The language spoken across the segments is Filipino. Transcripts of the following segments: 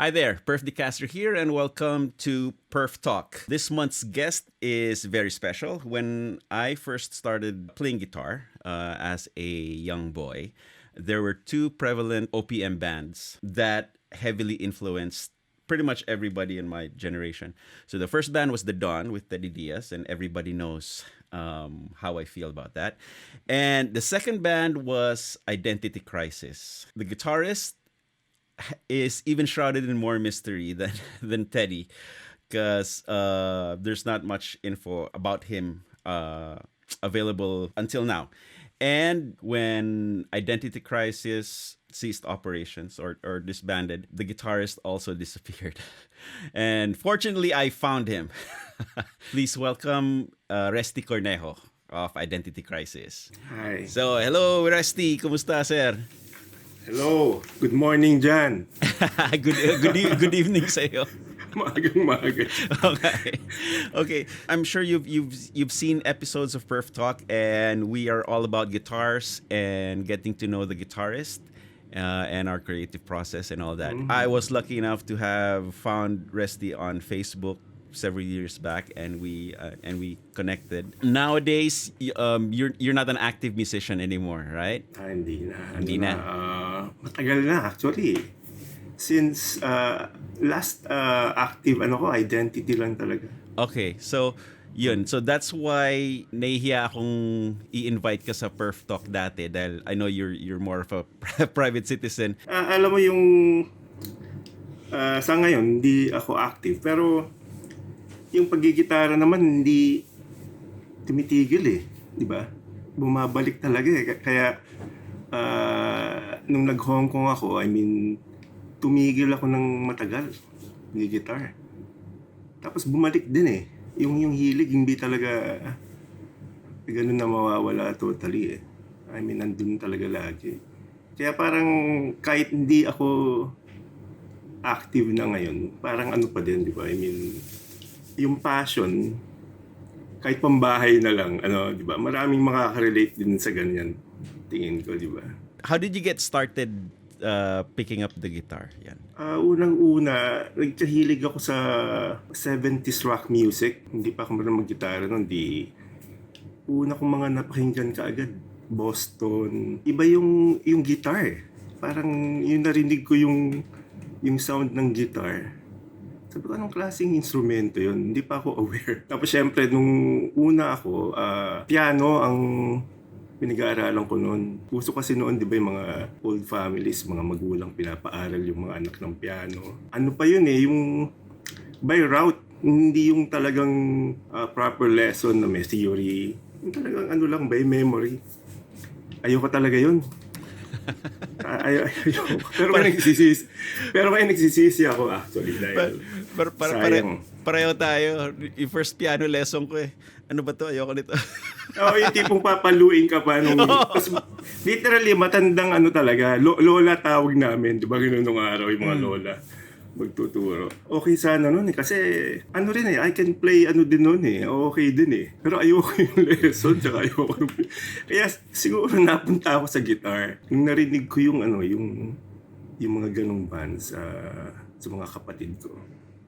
Hi there, Perf Decaster here, and welcome to Perf Talk. This month's guest is very special. When I first started playing guitar as a young boy, there were two prevalent OPM bands that heavily influenced pretty much everybody in my generation. So the first band was The Dawn with Teddy Diaz, and everybody knows how I feel about that. And the second band was Identity Crisis. The guitarist is even shrouded in more mystery than Teddy, because there's not much info about him available until now. And when Identity Crisis ceased operations or disbanded, the guitarist also disappeared. And fortunately, I found him. Please welcome Resty Cornejo of Identity Crisis. Hi. So, hello, Resty. Kumusta, sir? Hello. Good morning, Jan. Good evening sa iyo. Magang-maga. Okay. I'm sure you've seen episodes of Perf Talk, and we are all about guitars and getting to know the guitarist and our creative process and all that. I was lucky enough to have found Resty on Facebook several years back, and we connected. Nowadays, you're not an active musician anymore, right? Hindi na. Hindi na. Matagal na actually. Since last active identity lang talaga. Okay, so yun. So that's why nahihiya akong i-invite ka sa Perf Talk dati, dahil I know you're more of a private citizen. Alam mo yung sa ngayon hindi ako active, pero yung paggigitara naman hindi tumitigil di ba? Bumabalik talaga Kaya nung nag-Hong Kong ako, tumigil ako ng matagal gigitar. Tapos bumalik din Yung hilig hindi talaga ganun na mawawala totally nandun talaga lagi. Kaya parang kahit hindi ako active na ngayon, parang ano pa din, di ba? Yung passion, kahit pambahay na lang, di ba? Maraming makaka-relate din sa ganyan, tingin ko, di ba? How did you get started picking up the guitar? Yan. Unang-una, nagkahilig ako sa 70s rock music. Hindi pa ako marunong mag-gitara noon. Una kong mga napakinggan kaagad, Boston. Iba yung guitar. Parang yung narinig ko yung sound ng guitar. Sabi ko, anong klaseng instrumento yun? Hindi pa ako aware. Tapos syempre, nung una ako, piano ang pinag-aaralan ko noon. Puso kasi noon, di ba, yung mga old families, mga magulang pinapaaral yung mga anak ng piano. Ano pa yun yung by route, hindi yung talagang proper lesson na may theory. Yung talagang by memory. Ayoko talaga yun. Ayoko. Pero may nagsisisi ako actually dahil Pareho tayo. Yung first piano lesson ko ano ba to? Ayoko nito. Yung tipong papaluin ka pa nung... Literally, matandang talaga. Lola tawag namin. Di ba gano'n nung araw yung mga lola magtuturo. Okay sana nun kasi rin I can play din nun okay din Pero ayoko yung lesson tsaka ayoko kaya siguro napunta ako sa guitar. Yung narinig ko yung mga ganong bands sa mga kapatid ko.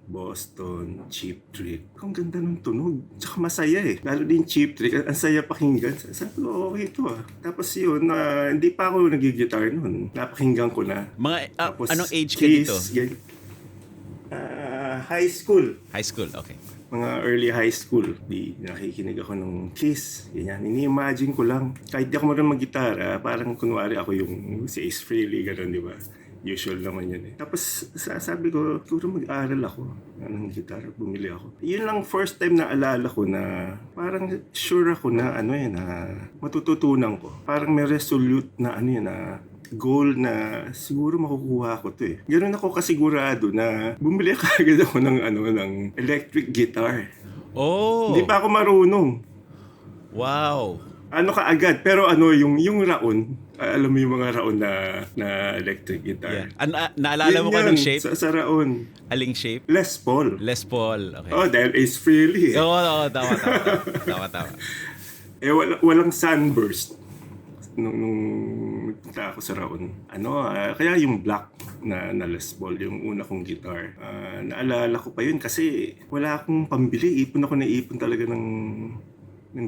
Boston, Cheap Trick. Ang ganda ng tunog. Tsaka masaya Lalo din Cheap Trick. Ang saya pakinggan. Sabi ko, okay ito Tapos yun, hindi pa ako nag-guitar noon. Napakinggan ko na. Tapos, anong age ka dito? High school. High school, okay. Mga early high school. Nakikinig ako ng Kiss. Ganyan. Ini-imagine ko lang. Kahit di ako marunong mag-gitara, parang kunwari ako yung si Ace Frehley, gano'n, di ba? Usual naman yun Tapos sabi ko, siguro mag-aaral ako ng gitara, bumili ako. Yun lang first time na alala ko na parang sure ako na na matututunan ko. Parang may resolute na na goal na siguro makukuha ko to Ganun ako kasigurado na bumili agad ako ng electric guitar. Oh! Hindi pa ako marunong. Wow! Kaagad, pero yung raon, alam mo yung mga raon na electric guitar. Yeah. Naalala mo ka ng shape? Sa raon. Aling shape? Les Paul. Les Paul, okay. Dahil Ace Frehley Oo, tama. Walang sunburst nung nagpunta ako sa raon. Kaya yung black na Les Paul, yung una kong guitar. Naalala ko pa yun kasi wala akong pambili. Naipon talaga ng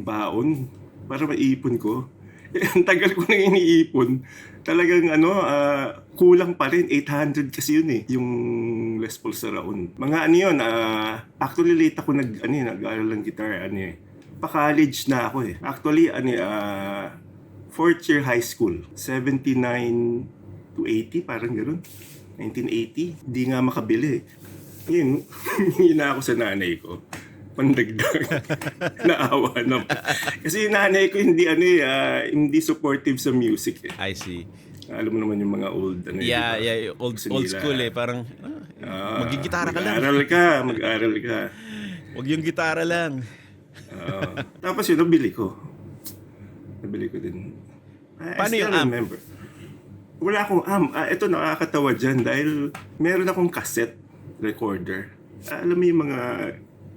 baon para maipon ko. Ang tagal ko nang iniipon. Talagang kulang pa rin. 800 kasi yun yung Les Paul sa Raon. Mga yun, actually late ako nag-aaral ng guitar. Pa-college na ako eh. Actually, fourth year high school. 79 to 80, parang gano'n. 1980. Di nga makabili. Ngayon, hindi na ako sa nanay ko. Pandagdag. Naawa naman. Kasi yung nanay ko hindi supportive sa music eh. I see. Alam mo naman yung mga old Yeah, old school eh. Parang magigitara ka lang. Mag-aral ka. Huwag yung gitara lang. Tapos yun, nabili ko din. Paano yung amp? Remember. Wala akong amp. Ito nakakatawa dyan dahil meron akong cassette recorder. Alam mo yung mga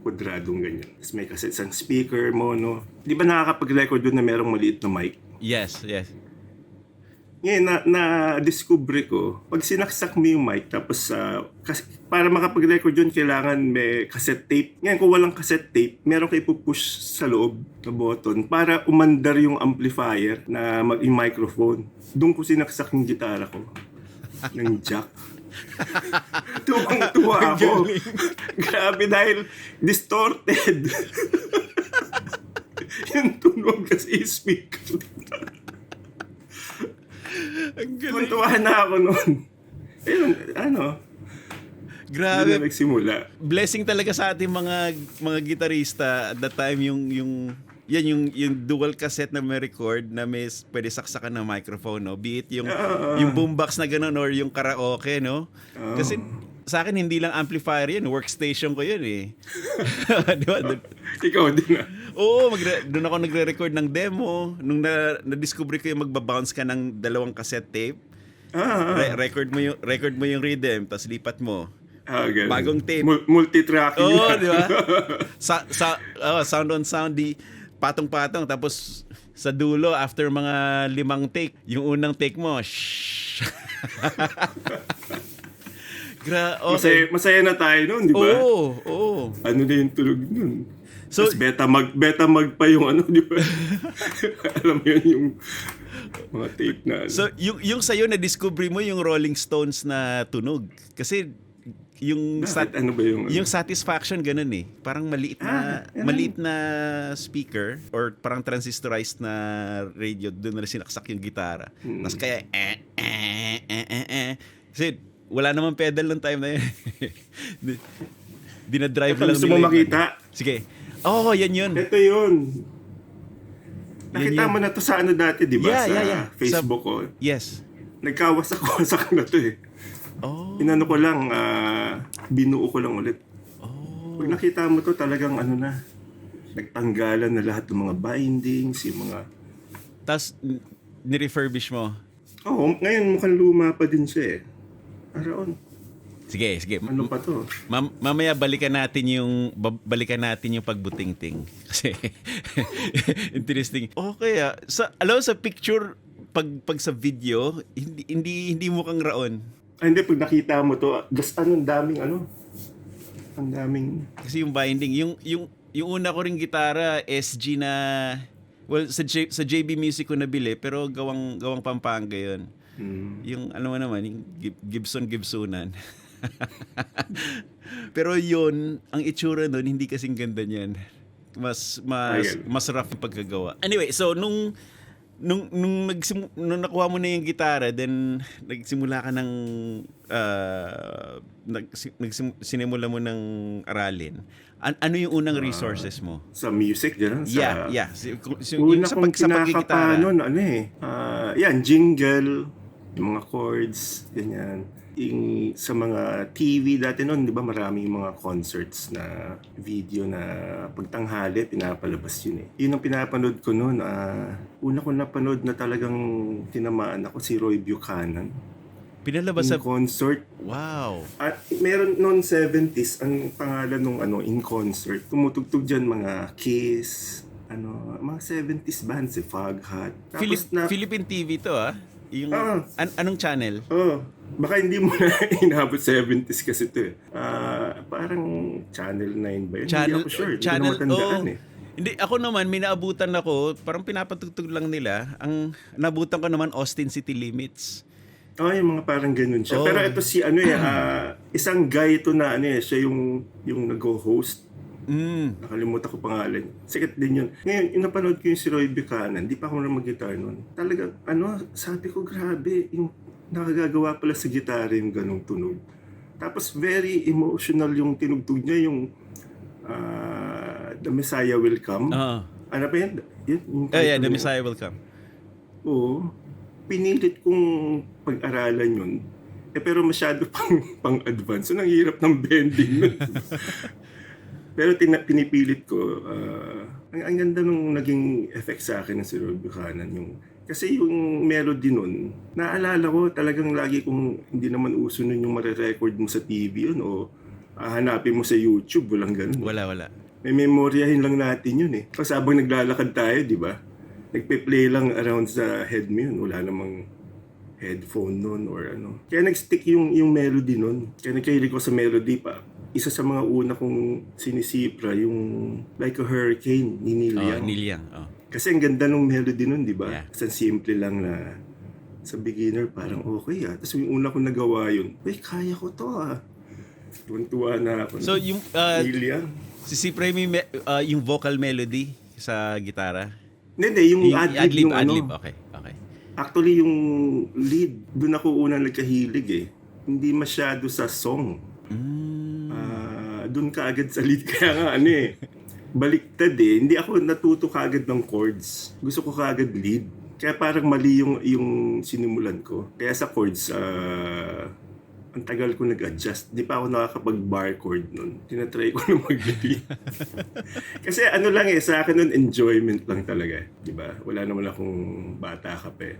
kwadradong ganyan. Tapos may cassette sa speaker, mono. Di ba nakakapag-record doon na merong maliit na mic? Yes. Ngayon, na-discover ko, pag sinaksak mo yung mic, tapos kasi para makapag-record yun, kailangan may cassette tape. Ngayon, kung walang cassette tape, meron kayo pupush sa loob na button para umandar yung amplifier na yung microphone. Doon ko sinaksak yung gitara ko ng jack. Tuwang-tuwa ako. Grabe dahil distorted. Yung tunog kasi speaker. Tuwa na ako noon. Ayun, Grabe. Doon na nagsimula. Blessing talaga sa ating mga gitarista at that time yung dual cassette na may record na pwede saksakan ng microphone, no? Be it yung boombox na gano'n or yung karaoke, no? Kasi sa akin hindi lang amplifier yan, workstation ko yun eh. Diba? Ikaw din Oo, doon ako nagre-record ng demo. Nung na-discover ko yung magbabounce ka ng 2 cassette tape. Record mo yung rhythm, tapos lipat mo. Bagong tape. Multi-tracking. Oo, di ba? Sound on sound, patong-patong. Tapos sa dulo, after mga 5 take, yung unang take mo, shhh. Okay. Masaya na tayo noon, di ba? Oo. Ano na yung tulog nun? So, tapos beta mag pa yung di ba? Alam mo yun, yung mga tape na So, yung sa'yo, na-discover mo yung Rolling Stones na tunog. Kasi yung ano ba yung Satisfaction ganun eh. Parang maliit na speaker or parang transistorized na radio, doon na sinaksak yung gitara. Tapos kaya Kasi wala namang pedal ng time na yun. Dinadrive lang nila. Gusto mo makita? Sige. Yan yun. Ito yun. Nakita mo na to sa dati, di ba? Yeah. Facebook ko. Yes. Nagkawasak na to eh. Inano ko lang, binuo ko lang ulit. Pag nakita mo to, talagang nagtanggalan na lahat ng mga bindings, yung mga... Tapos, nirefurbish mo? Oo, ngayon mukhang luma pa din siya eh. Araon. Sige. Ano pa to? Mamaya balikan natin yung pagbutingting kasi interesting. Okay sa picture pag sa video hindi mukhang Raon. Hindi pag nakita mo to, just ang daming kasi yung binding yung una ko ring gitara SG na sa JB Music ko nabili pero gawang Pampanga yun. Yung mo naman yung Gibsonan. Pero yun, ang itsura nun, hindi kasing ganda niyan. Mas rough yung pagkagawa. Anyway, so nung nakuha mo na yung gitara, then nagsimula ka ng sinimula mo ng aralin. Ano yung unang resources mo? Sa music, gano'n? Yeah. Una kong kinakapa nun, jingle, yung mga chords, ganyan. Sa mga TV dati noon, di ba maraming mga concerts na video na pagtanghali, pinapalabas yun eh. Yun ang pinapanood ko noon. Una ko napanood na talagang tinamaan ako si Roy Buchanan. Pinalabas sa concert. Wow. At meron noon 70s ang pangalan nung in concert. Tumutugtog diyan mga Kiss, mga 70s bands, si Foghat. Philippine TV to Yung anong channel? baka hindi mo na inabot 70s kasi ito eh. Parang Channel 9 ba yun? Hindi ako sure. Hindi ko na matandaan eh. Hindi, ako naman, minaabutan ako, parang pinapatugtog lang nila. Ang nabutan ko naman, Austin City Limits. Yung mga parang ganun siya. Pero ito si isang guy ito na siya yung nag-host. Nakalimutan ko pangalan. Sikat din yun. Ngayon, napanood ko yung si Roy Buchanan. Di pa ako na mag-guitar nun. Talagang, sabi ko, grabe, yung nakagagawa pala sa gitara yung ganong tunog. Tapos, very emotional yung tinugtog niya, yung The Messiah Will Come. Ano ba yan? The Messiah Will Come. Oo. Pinilit kong pag-aralan yun. Pero masyado pang-advance. So, nang hirap ng bending. Pero pinipilit ko. Ang ganda nung naging effect sa akin ng si Roy Buchanan. Kasi yung melody nun, naalala ko talagang lagi kung hindi naman uso nun yung marirecord mo sa TV yun o hanapin mo sa YouTube. Walang ganun. Wala. May memoryahin lang natin yun eh. Kasi habang naglalakad tayo, di ba? Nagpe-play lang around sa head mo yun. Wala namang headphone nun or ano. Kaya nag-stick yung melody nun. Kaya nagkahilig ko sa melody pa. Isa sa mga una kong sinisipra, yung Like a Hurricane ni Neil Young. Neil Young. Kasi ang ganda ng melody nun, di ba? Yeah. Kasi simple lang na sa beginner, parang okay ah. Tapos yung una kong nagawa yun, kaya ko to ah. Tuwan-tuwa na ako. So yung Neil Young. sisipray mo yung vocal melody sa gitara? Hindi, yung ad-lib. Ad-lib. Okay. Actually, yung lead, doon ako unang nagkahilig eh. Hindi masyado sa song. Doon ka agad sa lead. Kaya nga baliktad eh. Hindi ako natuto kaagad ng chords. Gusto ko kaagad lead. Kaya parang mali yung sinimulan ko. Kaya sa chords, ang tagal ko nag-adjust. Di pa ako nakakapag-bar chord nun. Tinatry ko na mag-lead. Kasi lang sa akin nun, enjoyment lang talaga. Di ba? Wala naman akong bata ka pa eh.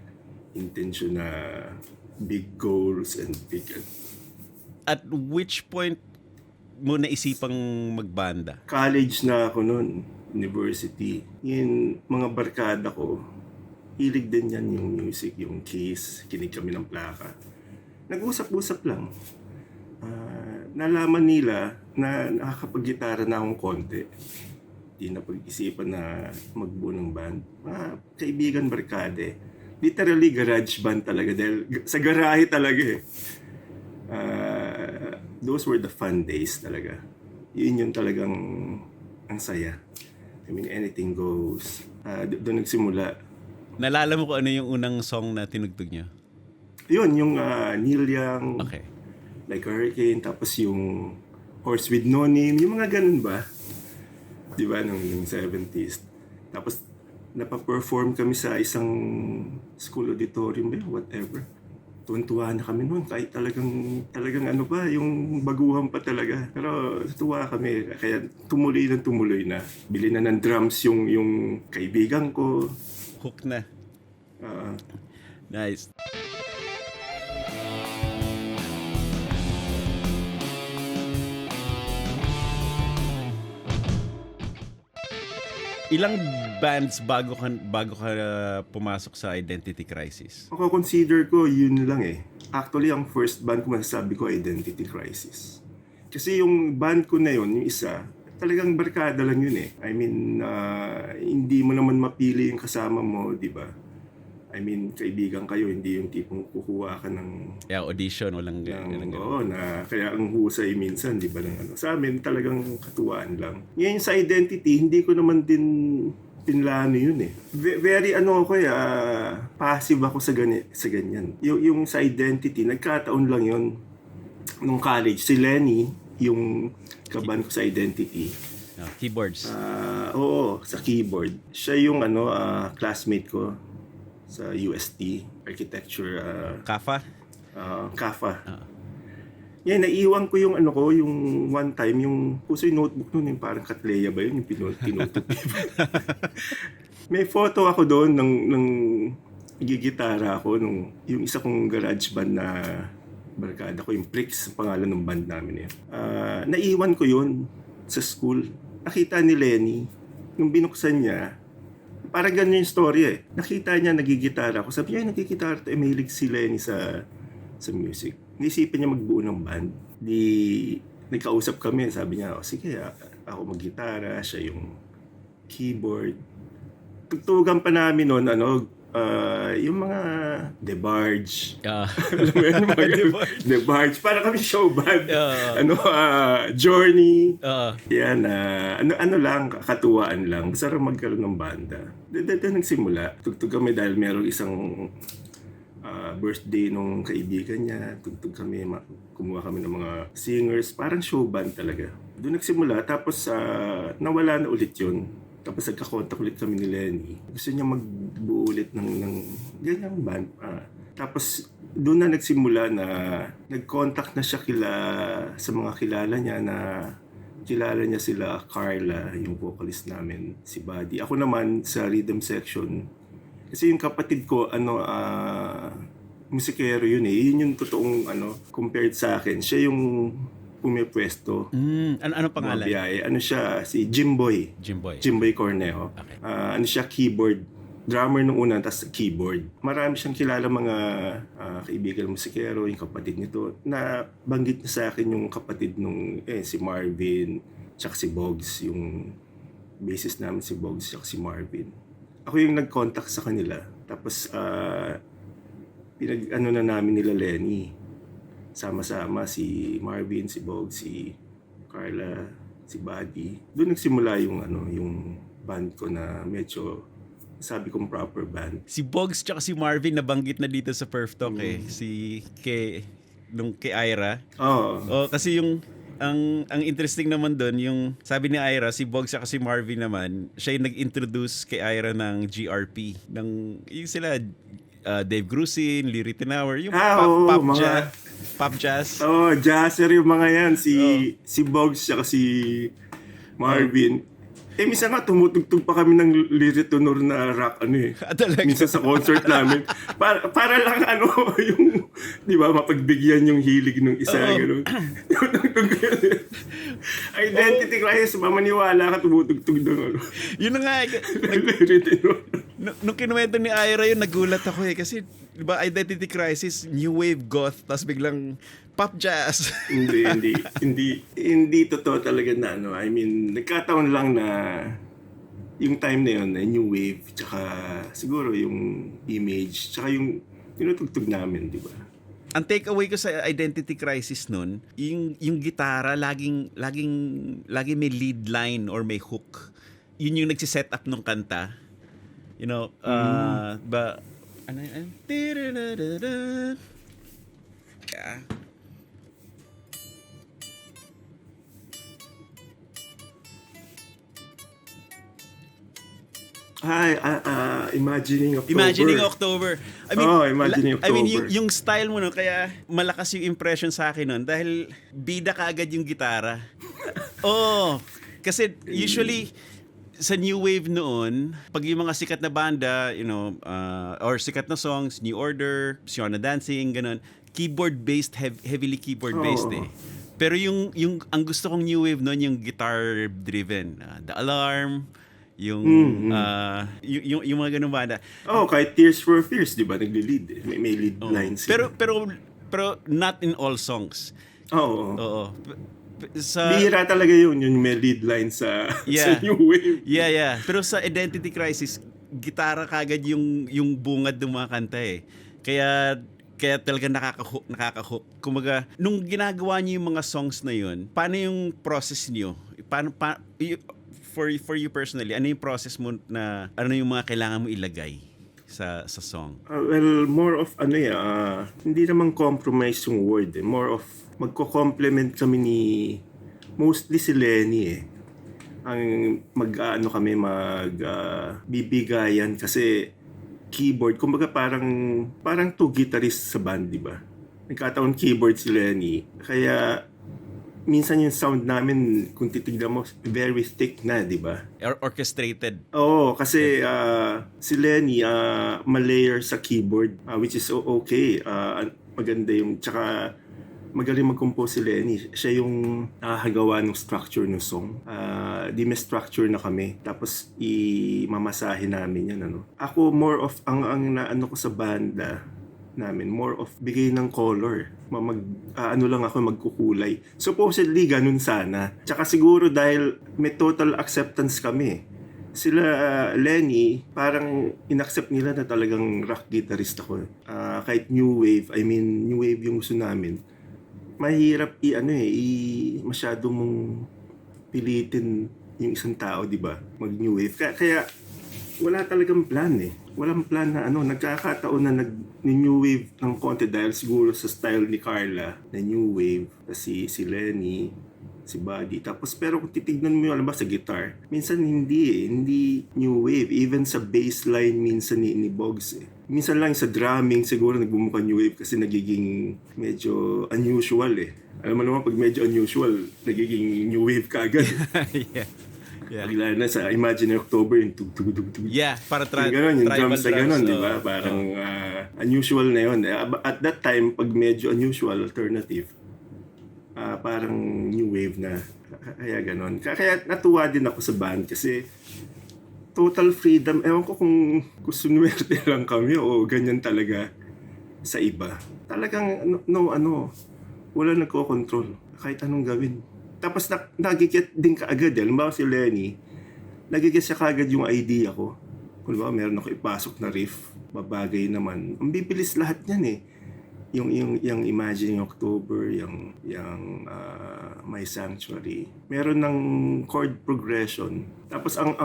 Intention na big goals and big... At which point mo naisipang magbanda? College na ako nun. University. Yung mga barkada ko, hilig din yan yung music, yung Kiss, kinig kami ng plaka. Nag-usap-usap lang. Nalaman nila na nakakapag-gitara na akong konti. Hindi na pag-isipan na magbuo ng band. Mga kaibigan barkade. Literally garage band talaga dahil sa garahe talaga eh. Those were the fun days talaga. Yun yung talagang ang saya. I mean, anything goes. Doon nagsimula. Nalala mo kung ano yung unang song na tinugtog niyo? Yun, yung Neil Young, Okay. Like a Hurricane, tapos yung Horse with No Name, yung mga ganun ba? Di ba, nung 70s. Tapos, napaperform kami sa isang school auditorium, whatever. Tuwan-tuwa na kami noon, kahit talagang ano ba, yung baguhan pa talaga. Pero tuwa kami, kaya tumuloy na. Bili na ng drums yung kaibigan ko. Hook na. Nice. Ilang bands bago ka pumasok sa Identity Crisis? Ako consider ko yun lang eh. Actually, ang first band ko masasabi ko Identity Crisis. Kasi yung band ko na yun, yung isa, talagang barkada lang yun eh. I mean, hindi mo naman mapili yung kasama mo, di ba? I mean, kaibigan kayo, hindi yung tipong kukuha ka ng... audition, walang ganun. Oo, kaya ang husay minsan, di ba? Sa amin, talagang katuwaan lang. Ngayon sa Identity, hindi ko naman din pinlano yun eh. Very passive ako sa ganyan. Yung sa Identity, nagkataon lang yun. Nung college, si Lenny, yung kaban ko sa Identity. Keyboards. Oo, sa keyboard. Siya yung classmate ko sa UST, Architecture. Kafa? Kafa. Yan, naiwan ko yung yung one time, yung puso yung notebook nun, yung parang Katleya ba yun, yung pinutup. May photo ako doon ng gigitara ako, yung isa kong garage band na barkada ko, yung Pricks, pangalan ng band namin yun. Naiwan ko yun sa school. Nakita ni Lenny, nung binuksan niya, parang ganyan yung story eh. Nakita niya nagigitara ako. Sabi niya, nagigitara to. Mahilig si Lenny sa sa music. Naisipan niya magbuo ng band. Di nagkausap kami, sabi niya, sige, ako mag-gitara, siya yung keyboard. Tugtugan pa namin noon, yung mga DeBarge. Alam mo yun, mga DeBarge. Para kami show band. Journey. Yan, ano lang, katuwaan lang. Basta magkaroon ng banda. Doon nagsimula. Tugtog kami dahil merong isang birthday nung kaibigan niya. Tugtog kami, kumuha kami ng mga singers. Parang show band talaga. Doon nagsimula. Tapos nawala na ulit yun. Tapos nagka-contact ulit kami ni Lenny. Gusto niya magbuo ulit ng ganyang band. Tapos doon na nagsimula na nag-contact na siya sa mga kilala niya na kilala niya sila Carla, yung vocalist namin, si Buddy. Ako naman sa rhythm section. Kasi yung kapatid ko, musikero yun eh. Yun yung totoong compared sa akin. Siya yung pumipwesto. Ano pangalan? Mabiyahe. Siya, si Jimboy. Jimboy Cornejo. Okay. Siya, keyboard. Drummer nung una, tapos keyboard. Marami siyang kilala mga kaibigan musikero, yung kapatid nito. Na banggit niya sa akin yung kapatid nung si Marvin, tsaka si Boggs. Yung bassist namin si Boggs, tsaka si Marvin. Ako yung nag-contact sa kanila. Tapos, na namin nila Lenny. Sama-sama si Marvin, si Boggs, si Carla, si Buddy. Doon nagsimula yung band ko na medyo sabi kong proper band. Si Boggs tsaka si Marvin nabanggit na dito sa Perf Talk kay Ira. Oo. Kasi ang interesting naman doon, yung sabi ni Ira, si Boggs at si Marvin naman, siya yung nag-introduce kay Ira ng GRP. Yung sila, Dave Grusin, Leary Tenauer, yung pop jazz. Jazzer yung mga yan. Si Boggs at si Marvin. Minsan nga tumutugtog pa kami ng Leary Tenauer na rock Talaga? Minsan sa concert namin. Para lang yung, di ba, mapagbigyan yung hilig ng isa. Gano'n. Identity crisis, mamaniwala ka tumutugtog ng Yun na nga. Leary Tenauer. Nung kinuwento ni Ira yun, nagulat ako kasi, di ba, identity crisis, new wave goth, tapos biglang pop jazz. Hindi totoo talaga na I mean, nagkataon lang na yung time na yun, new wave, tsaka siguro yung image, tsaka yung tinutugtog namin, di ba? Ang takeaway ko sa identity crisis nun, yung gitara laging may lead line or may hook. Yun yung nagsiset up ng kanta. You know, yeah. Imagining October. Imagining October. Imagining October. I mean, yung style mo no, kaya malakas yung impression sa akin nun dahil bida kaagad yung gitara. Kasi usually sa new wave noon, pag yung mga sikat na banda, you know, or sikat na songs, New Order, Siona Dancing, ganun, keyboard-based, heavily keyboard-based eh. Pero yung ang gusto kong new wave noon, yung guitar-driven. The Alarm, yung mga ganun banda. Kahit Tears for Fears, di ba? Nagli-lead. May lead lines. Pero not in all songs. Oo. Bihira talaga yun may lead line sa new wave. Yeah. Pero sa Identity Crisis, gitara kagad yung bungad ng mga kanta eh. Kaya talaga nakaka-hook. Kumaga, nung ginagawa niyo yung mga songs na yun, paano yung process niyo? For you personally, ano yung process mo na ano yung mga kailangan mo ilagay sa song? Well, more of hindi naman compromise yung word eh. More of magko-complement kami mostly si Lenny eh. Ang kami bibigayan kasi keyboard, kumbaga parang two guitarists sa band, di ba? Nagkataon keyboard si Lenny. Kaya minsan yung sound namin, kung titignan mo, very thick na, di ba? Orchestrated. Oo, kasi si Lenny, malayer sa keyboard, which is okay. Maganda yung, tsaka magaling mag-compose si Lenny. Siya yung nakakagawa ng structure ng song. Di may structure na kami. Tapos mamasahin namin yan. Ako more of, ang naano ko sa banda, namin. More of bigay ng color. Ano lang ako, magkukulay. Supposedly, ganun sana. Tsaka siguro dahil may total acceptance kami. Sila Lenny, parang inaccept nila na talagang rock guitarist ako. Kahit new wave, new wave yung gusto namin. Mahirap masyado mong pilitin yung isang tao, di ba? Mag-new wave. Kaya wala talagang plan eh. Walang plan na nagkakataon na nag-new wave ng konti dahil siguro sa style ni Carla na new wave. Si Lenny, si Buddy. Tapos pero kung titignan mo yung sa guitar, minsan hindi new wave. Even sa bass line minsan ni Boggs eh. Minsan lang sa drumming siguro nagbumuka new wave kasi nagiging medyo unusual eh. Alam mo naman pag medyo unusual, nagiging new wave ka agad. Yeah. Yeah. Lalo na sa Imagine October yung tug-tug-tug-tug. Yeah, para yung tribal drums na gano'n, di ba? Parang unusual na yun. At that time, pag medyo unusual, alternative, parang new wave na. Kaya gano'n. Kaya natuwa din ako sa band kasi total freedom. Ewan ko kung sunwerte lang kami o ganyan talaga sa iba. Talagang wala nagko-control. Kahit anong gawin. Tapos nagigit din kaagad. Halimbawa si Lenny, nagigit siya kaagad yung idea ko. Kung ba, meron ako ipasok na riff, babagay naman. Ang bibilis lahat yan eh. Yung Imagine October, yung My Sanctuary. Meron ng chord progression. Tapos ang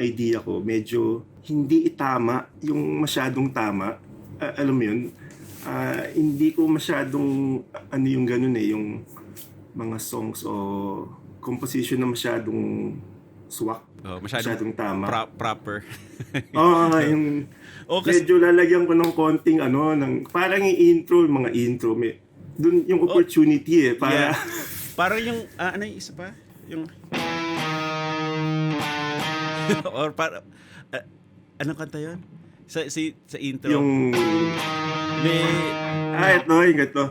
idea ko, medyo hindi itama, yung masyadong tama. Alam mo yun, hindi ko masyadong yung ganun eh, yung mga songs o composition na masyadong swak, masyadong tama. Proper. Yung medyo lalagyan ko ng konting parang mga intro, dun yung opportunity eh, para yeah. Parang yung yung isa pa? Yung or para anong kanta 'yon? Sa intro. Yung ito.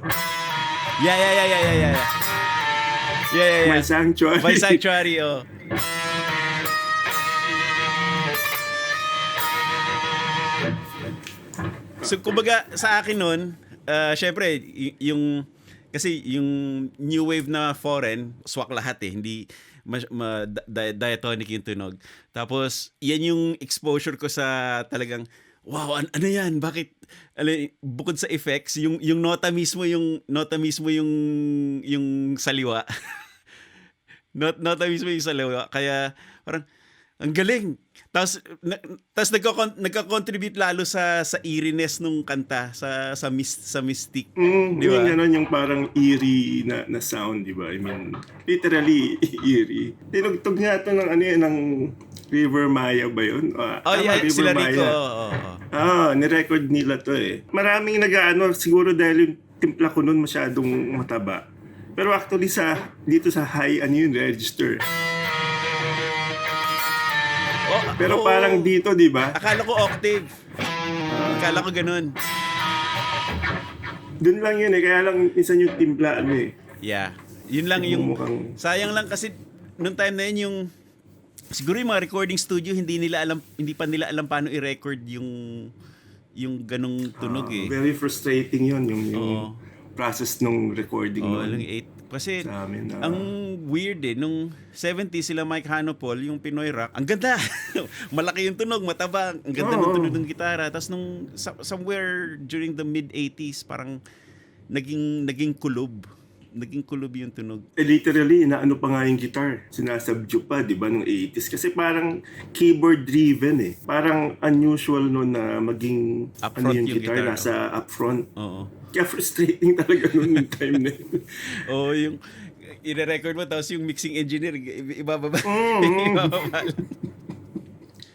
Yeah. My Sanctuary. My Sanctuary, oh. So, kumbaga, sa akin nun, syempre, kasi yung new wave na foreign, swak lahat eh. Hindi diatonic yung tunog. Tapos, yan yung exposure ko sa talagang, wow, ano yan? Bakit? Bukod sa effects, yung nota mismo yung saliwa. Nota mismo yung saliwa. Kaya parang ang galing. Tapos nagko-contribute lalo sa eeriness nung kanta, sa mystic. Di ba? Yung parang eerie na sound, di ba? Literally eerie. Tinugtog nga ito ng River Maya ba yun? Yeah, sila Rico. Nirecord nila to eh. Maraming siguro dahil yung timpla ko nun masyadong mataba. Pero actually dito sa high register. Pero parang dito, di ba? Akala ko octave. Akala ko ganun. Doon lang yun eh. Kaya lang minsan yung timpla eh. Yeah. Yun lang yung sayang lang kasi noong time na yun yung siguro yung mga recording studio hindi pa nila alam paano i-record yung ganung tunog eh. Very frustrating yun yung process ng recording noon. Kasi ang weird eh nung 70s sila Mike Hanopol yung Pinoy rock. Ang ganda. Malaki yung tunog, mataba. Ang ganda ng tunog ng gitara. Tapos nung somewhere during the mid 80s parang naging kulob. Naging kulob yung tunog. Literally, inaano pa nga yung guitar. Sinasubdue pa, di ba, ng 80s. Kasi parang keyboard-driven eh. Parang unusual noon na maging yung guitar nasa upfront. Oo. Kaya frustrating talaga noon yung time na yun. Yung i-record mo tapos yung mixing engineer, ibababa.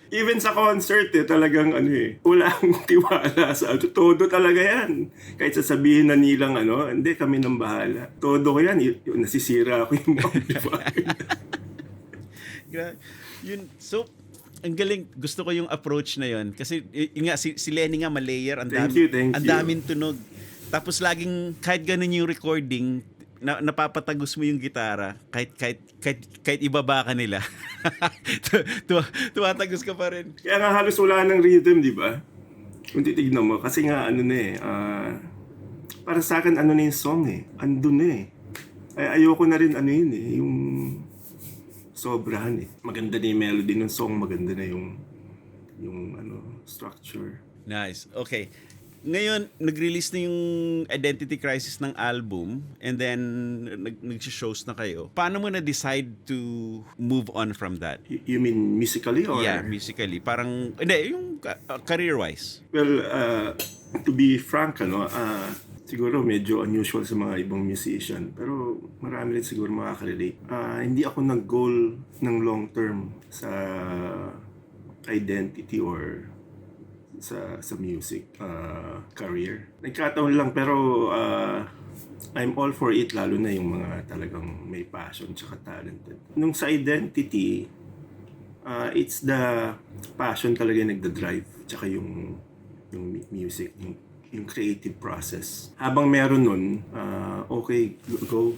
Even sa concert talagang wala akong tiwala sa todo talaga yan. Kahit sasabihin na nilang hindi kami nang bahala. Todo ko yan, nasisira ako yung amplifier. Yun, so, ang galing. Gusto ko yung approach na yun. Kasi si Lenny nga malayer, ang daming tunog. Tapos laging, kahit ganun yung recording, napapatagos mo yung gitara kahit ibaba ka nila. Tumatagos ka pa rin. Kaya nga halos wala ng rhythm, di ba? Kung titignan mo, kasi nga ano na eh, para sa akin ano na yung song eh, andun na eh. Ayoko na rin ano yun eh, yung sobrahan eh. Maganda na yung melody ng song, maganda na yung ano, structure. Nice. Okay. Ngayon, nag-release na yung Identity Crisis ng album and then nag-shows na kayo. Paano mo na-decide to move on from that? You mean musically or? Yeah, musically. Parang, hindi, yung career-wise. Well, to be frank, ano, siguro medyo unusual sa mga ibang musician, pero marami rin siguro makaka-relate. Hindi ako nag-goal ng long term sa identity or sa music career. Nagkataon lang pero I'm all for it, lalo na yung mga talagang may passion tsaka talented. Nung sa identity, it's the passion talaga yung nagda-drive tsaka yung music, yung creative process. Habang meron nun, okay, go.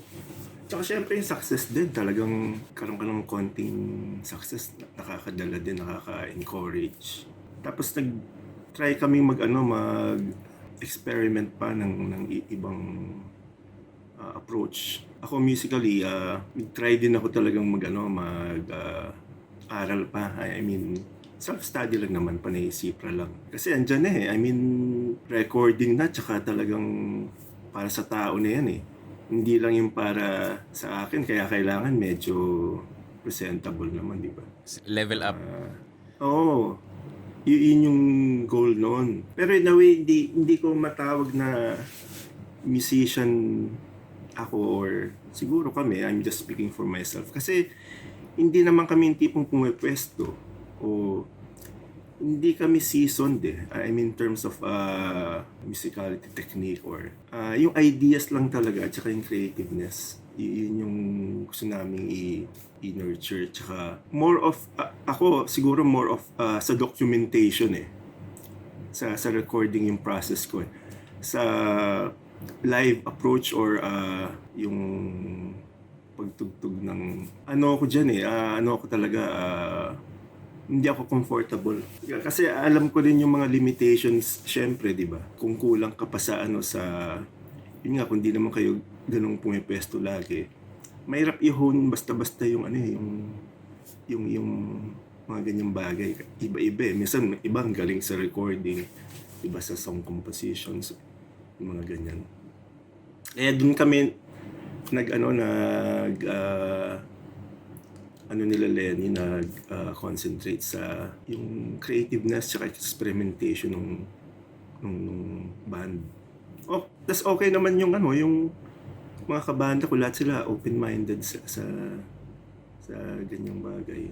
Tsaka syempre yung success din, talagang karoon ka ng konting success, nakakadala din, nakaka-encourage. Tapos try kaming mag-experiment pa ng ibang approach. Ako musically, try din ako talagang aral pa. I mean, self-study lang naman, panay-sipra lang. Kasi andyan na eh. I mean, recording na, tsaka talagang para sa tao na yan eh. Hindi lang yung para sa akin, kaya kailangan medyo presentable naman, di ba? Level up. Oo. Yun yung goal noon. Pero in a way, hindi ko matawag na musician ako or siguro kami, I'm just speaking for myself. Kasi hindi naman kami yung tipong pumipwesto o hindi kami seasoned eh. I mean, in terms of musicality technique or yung ideas lang talaga at saka yung creativeness. Yun yung gusto namin i-nurture. Tsaka more of, ako siguro more of sa documentation eh. Sa recording yung process ko eh. Sa live approach or yung pagtugtog ng ano ako dyan eh. Ano ako talaga hindi ako comfortable. Kasi alam ko din yung mga limitations, syempre, di ba? Kung kulang ka pa sa yun nga, kung di naman kayo ganung pumipesto lagi, mahirap i-hone basta-basta yung yung mga ganyang bagay. Iba-iba eh. Minsan, ibang galing sa recording, iba sa song compositions, yung mga ganyan. Kaya dun kami nila Lenny concentrate sa yung creativeness at experimentation nung band. Oh, tas okay naman yung yung mga kabanda ko, lahat sila open-minded sa ganyang bagay.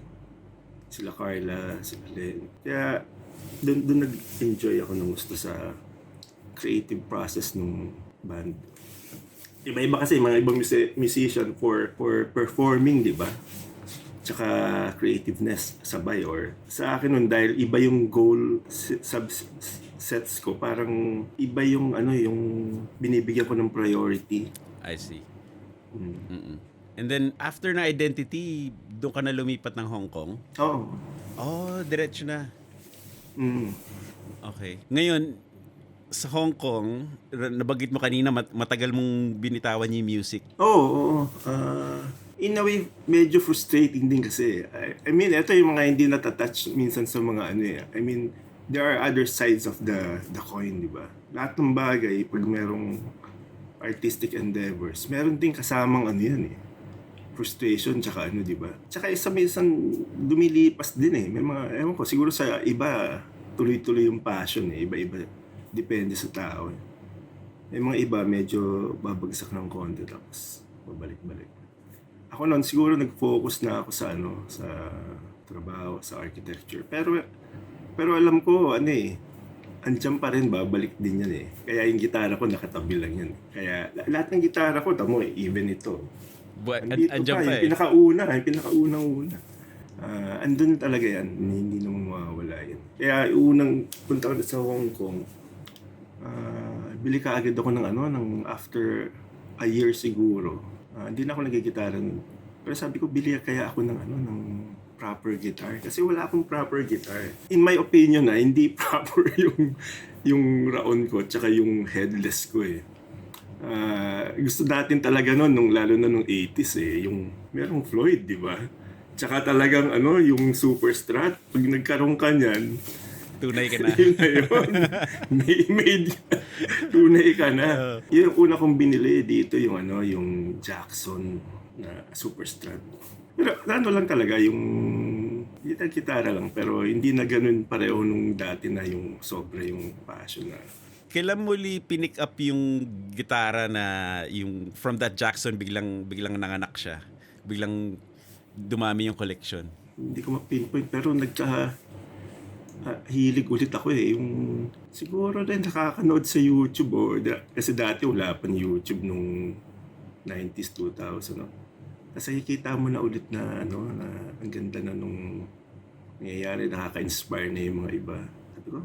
Sila Carla, sila Lenny. Kaya doon nag-enjoy ako ng gusto sa creative process nung band. Iba-iba kasi mga ibang musician for performing, di ba? Tsaka creativeness sabay or sa akin nun dahil iba yung goal subsets ko, parang iba yung yung binibigyan ko ng priority. I see. And then after na Identity, doon ka na lumipat ng Hong Kong? Oo. Oh, diretso na. Mm. Okay. Ngayon, sa Hong Kong, nabagit mo kanina matagal mong binitawan yung music. Oo. In a way, medyo frustrating din kasi. I mean, ito yung mga hindi natatouch minsan sa mga I mean, there are other sides of the coin, di ba? Lahat ng bagay, pag merong artistic endeavors, meron din kasamang yan eh. Frustration, tsaka di ba? Tsaka minsan dumilipas din eh. May mga, ewan ko, siguro sa iba, tuloy-tuloy yung passion eh. Iba-iba. Depende sa tao eh. May mga iba, medyo babagsak ng konti, tapos babalik-balik. Ako noon siguro nag-focus na ako sa sa trabaho, sa architecture. Pero alam ko andiyan pa rin, babalik din yan eh. Kaya yung gitara ko nakatabi lang yan. Kaya lahat ng gitara ko, tamo even ito. Andiyan pa yung pinakaunang-una. Andun talaga yan, hindi naman mawawala yan. Kaya unang punta ko sa Hong Kong, bili ka agad ako ng after a year siguro. Hindi na ako nagigitara nun. Pero sabi ko, bili kaya ako ng proper guitar. Kasi wala akong proper guitar. In my opinion hindi proper yung raon ko tsaka yung headless ko eh. Gusto natin talaga nung lalo na nung 80s yung merong Floyd, di ba? Tsaka talagang yung super strat. Pag nagkaroon ka niyan, Tunay ka na. yun na yun. Made tunay ka na. Yun yung una kong binili dito yung Jackson na super strat. Pero lang talaga yung gitara lang, pero hindi na ganun pareho nung dati na yung sobra yung passion na. Kailan muli pinick up yung gitara na yung from that Jackson biglang nanganak siya? Biglang dumami yung collection? Hindi ko ma-pinpoint pero hilig ulit ako yung siguro din nakakanood sa YouTube kasi dati wala pa YouTube nung 90s, 2000 Kasi nakikita mo na ulit na na ang ganda na nung nangyayari, nakaka-inspire na yung mga iba. Sabi ko,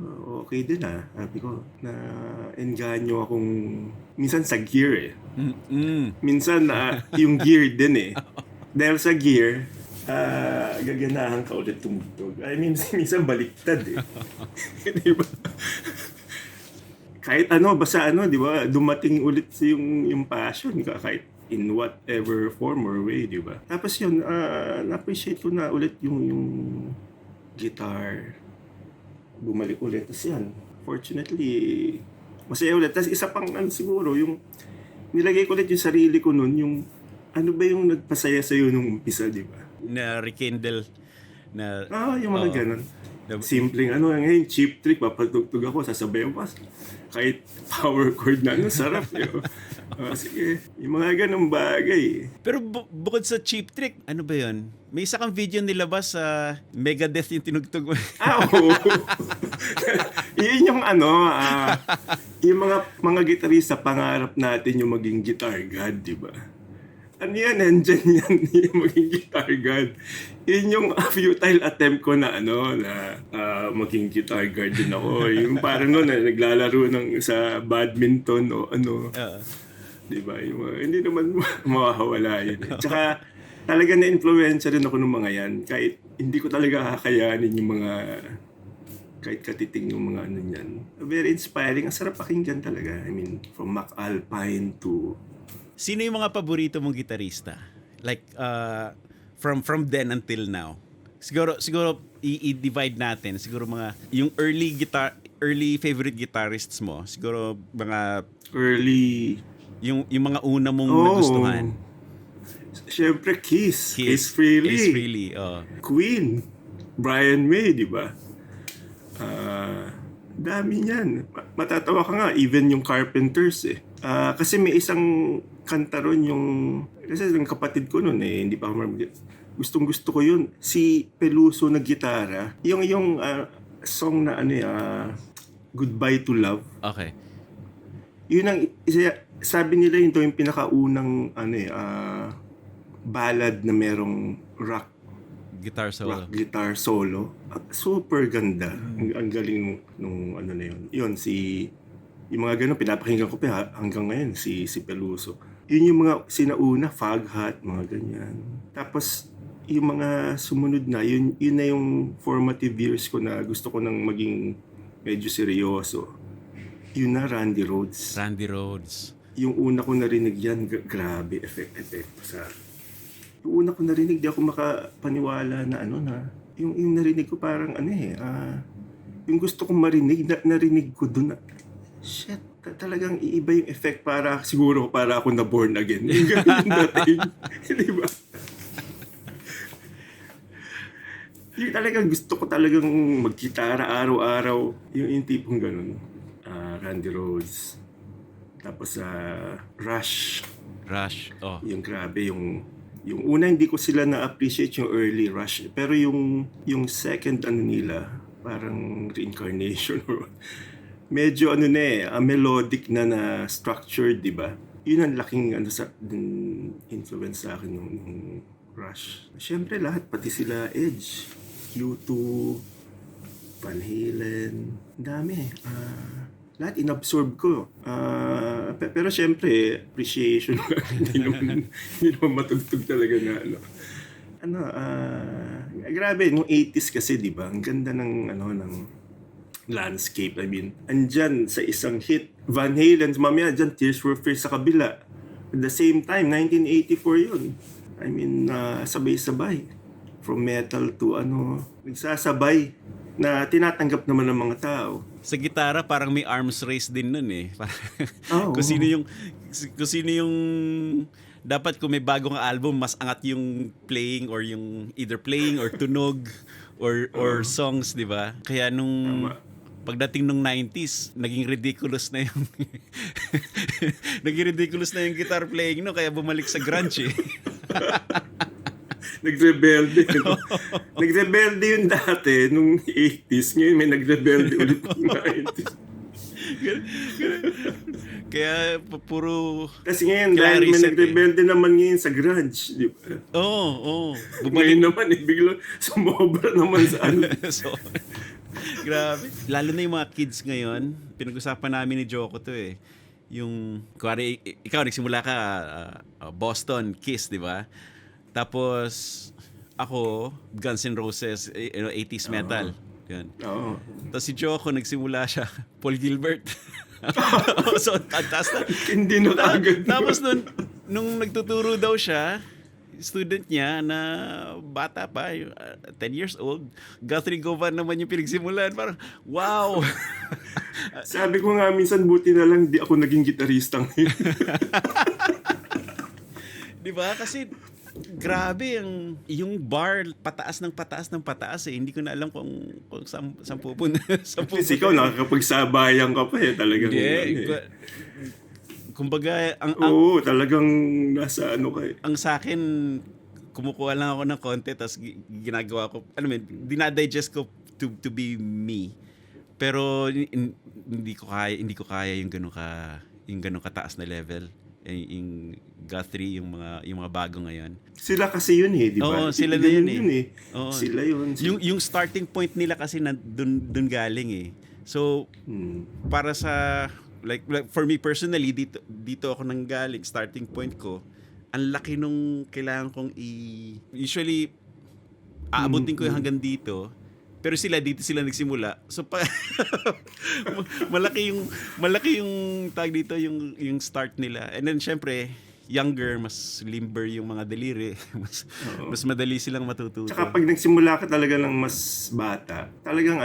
okay din Sabi ko, na engganyo akong minsan sa gear Minsan yung gear din Dahil sa gear, gaganahan ka ulit tumugtog. I mean, minsan baliktad Diba? Kahit basta di ba, dumating ulit yung passion ka kahit in whatever form or way, di ba? Tapos yun, na-appreciate ko na ulit yung guitar. Bumalik ulit. Tapos yan, fortunately, masaya ulit. Tapos isa pang siguro, yung nilagay ko ulit yung sarili ko nun, yung ano ba yung nagpasaya sa'yo nung umpisa, di ba? Na rekindle na yung mga ganun. Simpleng ngayon, cheap trick, papatugtog ako, sasabayan pa. Kahit power chord na, sarap sige, yung mga ganung bagay. Pero bukod sa Cheap Trick, ano ba yun? May isa kang video nilabas sa Megadeth yung tinugtog mo. Oo. Yun yung yung mga gitarista, pangarap natin yung maging guitar god, di ba? Ano yan, nandyan yan, yung maging guitar god. Yun yung futile attempt ko na maging guitar god din ako. Yung parang naglalaro sa badminton o diba? Hindi naman mawawala yun. Tsaka talaga na-influensya rin ako ng mga yan. Kahit hindi ko talaga kakayanin yung mga kahit katiting yung mga yan. Very inspiring. Ang sarap pakinggan talaga. I mean, from Mac Alpine to... Sino yung mga paborito mong gitarista? Like, from then until now? Siguro i-divide natin. Siguro mga, yung early favorite guitarists mo. Siguro mga... Early... Yung mga una mong nagustuhan. Siyempre, Kiss Frehley. Queen. Brian May, di ba? Dami niyan. Matatawa ka nga, even yung Carpenters kasi may isang kanta ron kasi yung kapatid ko nun hindi pa ako gustong-gusto ko yun. Si Peluso na gitara. Yung song na Goodbye to Love. Okay. Yun ang sabi nila yun yung pinakaunang ballad na merong rock guitar solo. Super ganda. Ang galing nung na yun. Yun yung mga ganun pinapakinggan ko pa hanggang ngayon si Peluso. Yun yung mga sinauna, Fog Hat, mga ganyan. Tapos yung mga sumunod na yun na yung formative years ko na gusto ko nang maging medyo seryoso. Yun na Randy Rhoads. Yung una ko narinig yan, grabe epekto sa... Yung una ko narinig, di ako makapaniwala na yung narinig ko parang yung gusto kong marinig, narinig ko dun shit, talagang iiba yung effect siguro para ako na born again. Yung ganun dating, di ba? Yung talagang gusto ko talagang mag-gitara araw-araw, yung tipong ganun. Randy Rhoads. Tapos Rush. Yung grabe, yung una hindi ko sila na-appreciate yung early Rush. Pero yung second nila, parang reincarnation or medyo melodic na structured, di ba? Yun ang laking influence sa akin nung Rush. Siyempre lahat, pati sila Edge, U2, Van Halen, dami. Lahat inabsorb ko. Pero syempre, appreciation hindi naman matugtog talaga na grabe, nung 80s kasi, di ba? Ang ganda ng landscape. I mean, andyan sa isang hit, Van Halen, mamaya dyan, Tears for Fears sa kabila. At the same time, 1984 yun. I mean, sabay-sabay. From metal to nagsasabay na tinatanggap naman ng mga tao. Sa gitara parang may arms race din nun eh. Oo. kung sino yung dapat kung may bagong album mas angat yung playing or yung either playing or tunog or songs, 'di ba? Kaya nung Tama. pagdating nung 90s, naging ridiculous na yung naging ridiculous na yung guitar playing no, kaya bumalik sa grunge eh. Nagrebelde. No? Nagrebelde yun dati, nung 80s. Ngayon may nagrebelde ulit yung 90s. Kaya puro Kasi ngayon, dahil may reset nagrebelde naman ngayon sa grunge. Di ba? Oo. Ngayon naman, bigla sumobra naman sa So, grabe. Lalo na yung mga kids ngayon, pinag-usapan namin ni Joko to eh. Yung, kuwari, ikaw nagsimula ka, Boston, Kiss, di ba? Tapos, ako, Guns N' Roses, 80s metal. Yan. Oo. Tapos si Joko, nagsimula siya, Paul Gilbert. So, tatas na. Hindi na agad. Tapos nung nagtuturo daw siya, student niya na bata pa, 10 years old, Guthrie Govan naman yung pinagsimulan. Parang, wow! Sabi ko nga minsan, buti na lang di ako naging gitarista ngayon. Di ba? Kasi grabe yung bar pataas ng pataas eh. Hindi ko na alam kung saan pupunta. Kasi ikaw nakakapagsabayan ka pa eh. Talagang kumbaga oo, talagang nasa ka eh. ang sa akin, kumukuha lang ako ng konti tapos ginagawa ko, dinadigest ko to be me. Pero hindi ko kaya yung ganun kataas na level. Yung Guthrie, yung mga bago ngayon. Sila kasi yun eh, di ba? Oo, sila na yun eh. Oo. Sila yun. Yung starting point nila kasi dun galing eh. So, para sa like for me personally, dito ako nanggaling, starting point ko, ang laki nung kailangan kong usually aabutin ko yung hanggang dito. Pero dito sila nagsimula. So malaki yung tag dito yung start nila. And then syempre, younger, mas limber yung mga daliri. Mas madali silang matututo. Tsaka pag nagsimula ka talaga ng mas bata, talagang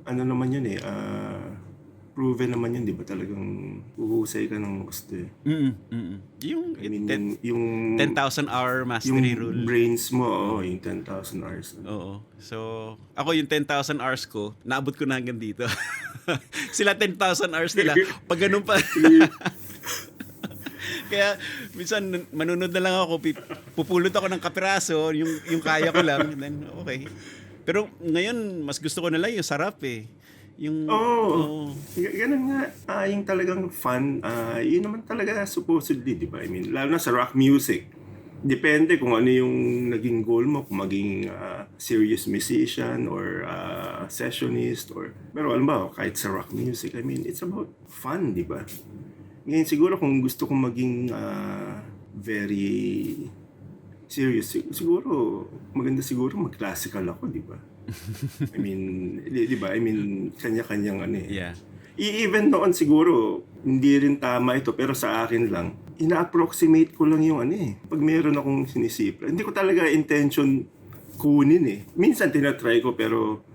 naman yun eh, proven naman yun, di ba? Talagang uhusay ka ng gusto eh. Yung I mean, yung 10,000 hour mastery yung rule. brains mo, yung 10,000 hours. Oo. So, ako yung 10,000 hours ko, naabot ko na hanggang dito. Sila 10,000 hours nila, pag ganun pa. Kaya, minsan, manunod na lang ako, pupulot ako ng kapiraso, yung kaya ko lang, and then, okay. Pero ngayon, mas gusto ko na lang yung sarap eh. Yung ganun nga, yung talagang fun, yun naman talaga supposedly, di ba? I mean, lalo na sa rock music. Depende kung ano yung naging goal mo, kung maging serious musician or sessionist pero alam ba, kahit sa rock music, I mean, it's about fun, di ba? Ngayon siguro kung gusto kong maging very serious, siguro maganda siguro mag-classical ako, di ba? I mean, di ba? I mean, kanya-kanyang Yeah. Even noon siguro, hindi rin tama ito, pero sa akin lang, ina-approximate ko lang yung pag meron akong sinisipra. Hindi ko talaga intention kunin eh. Minsan tinatry ko, pero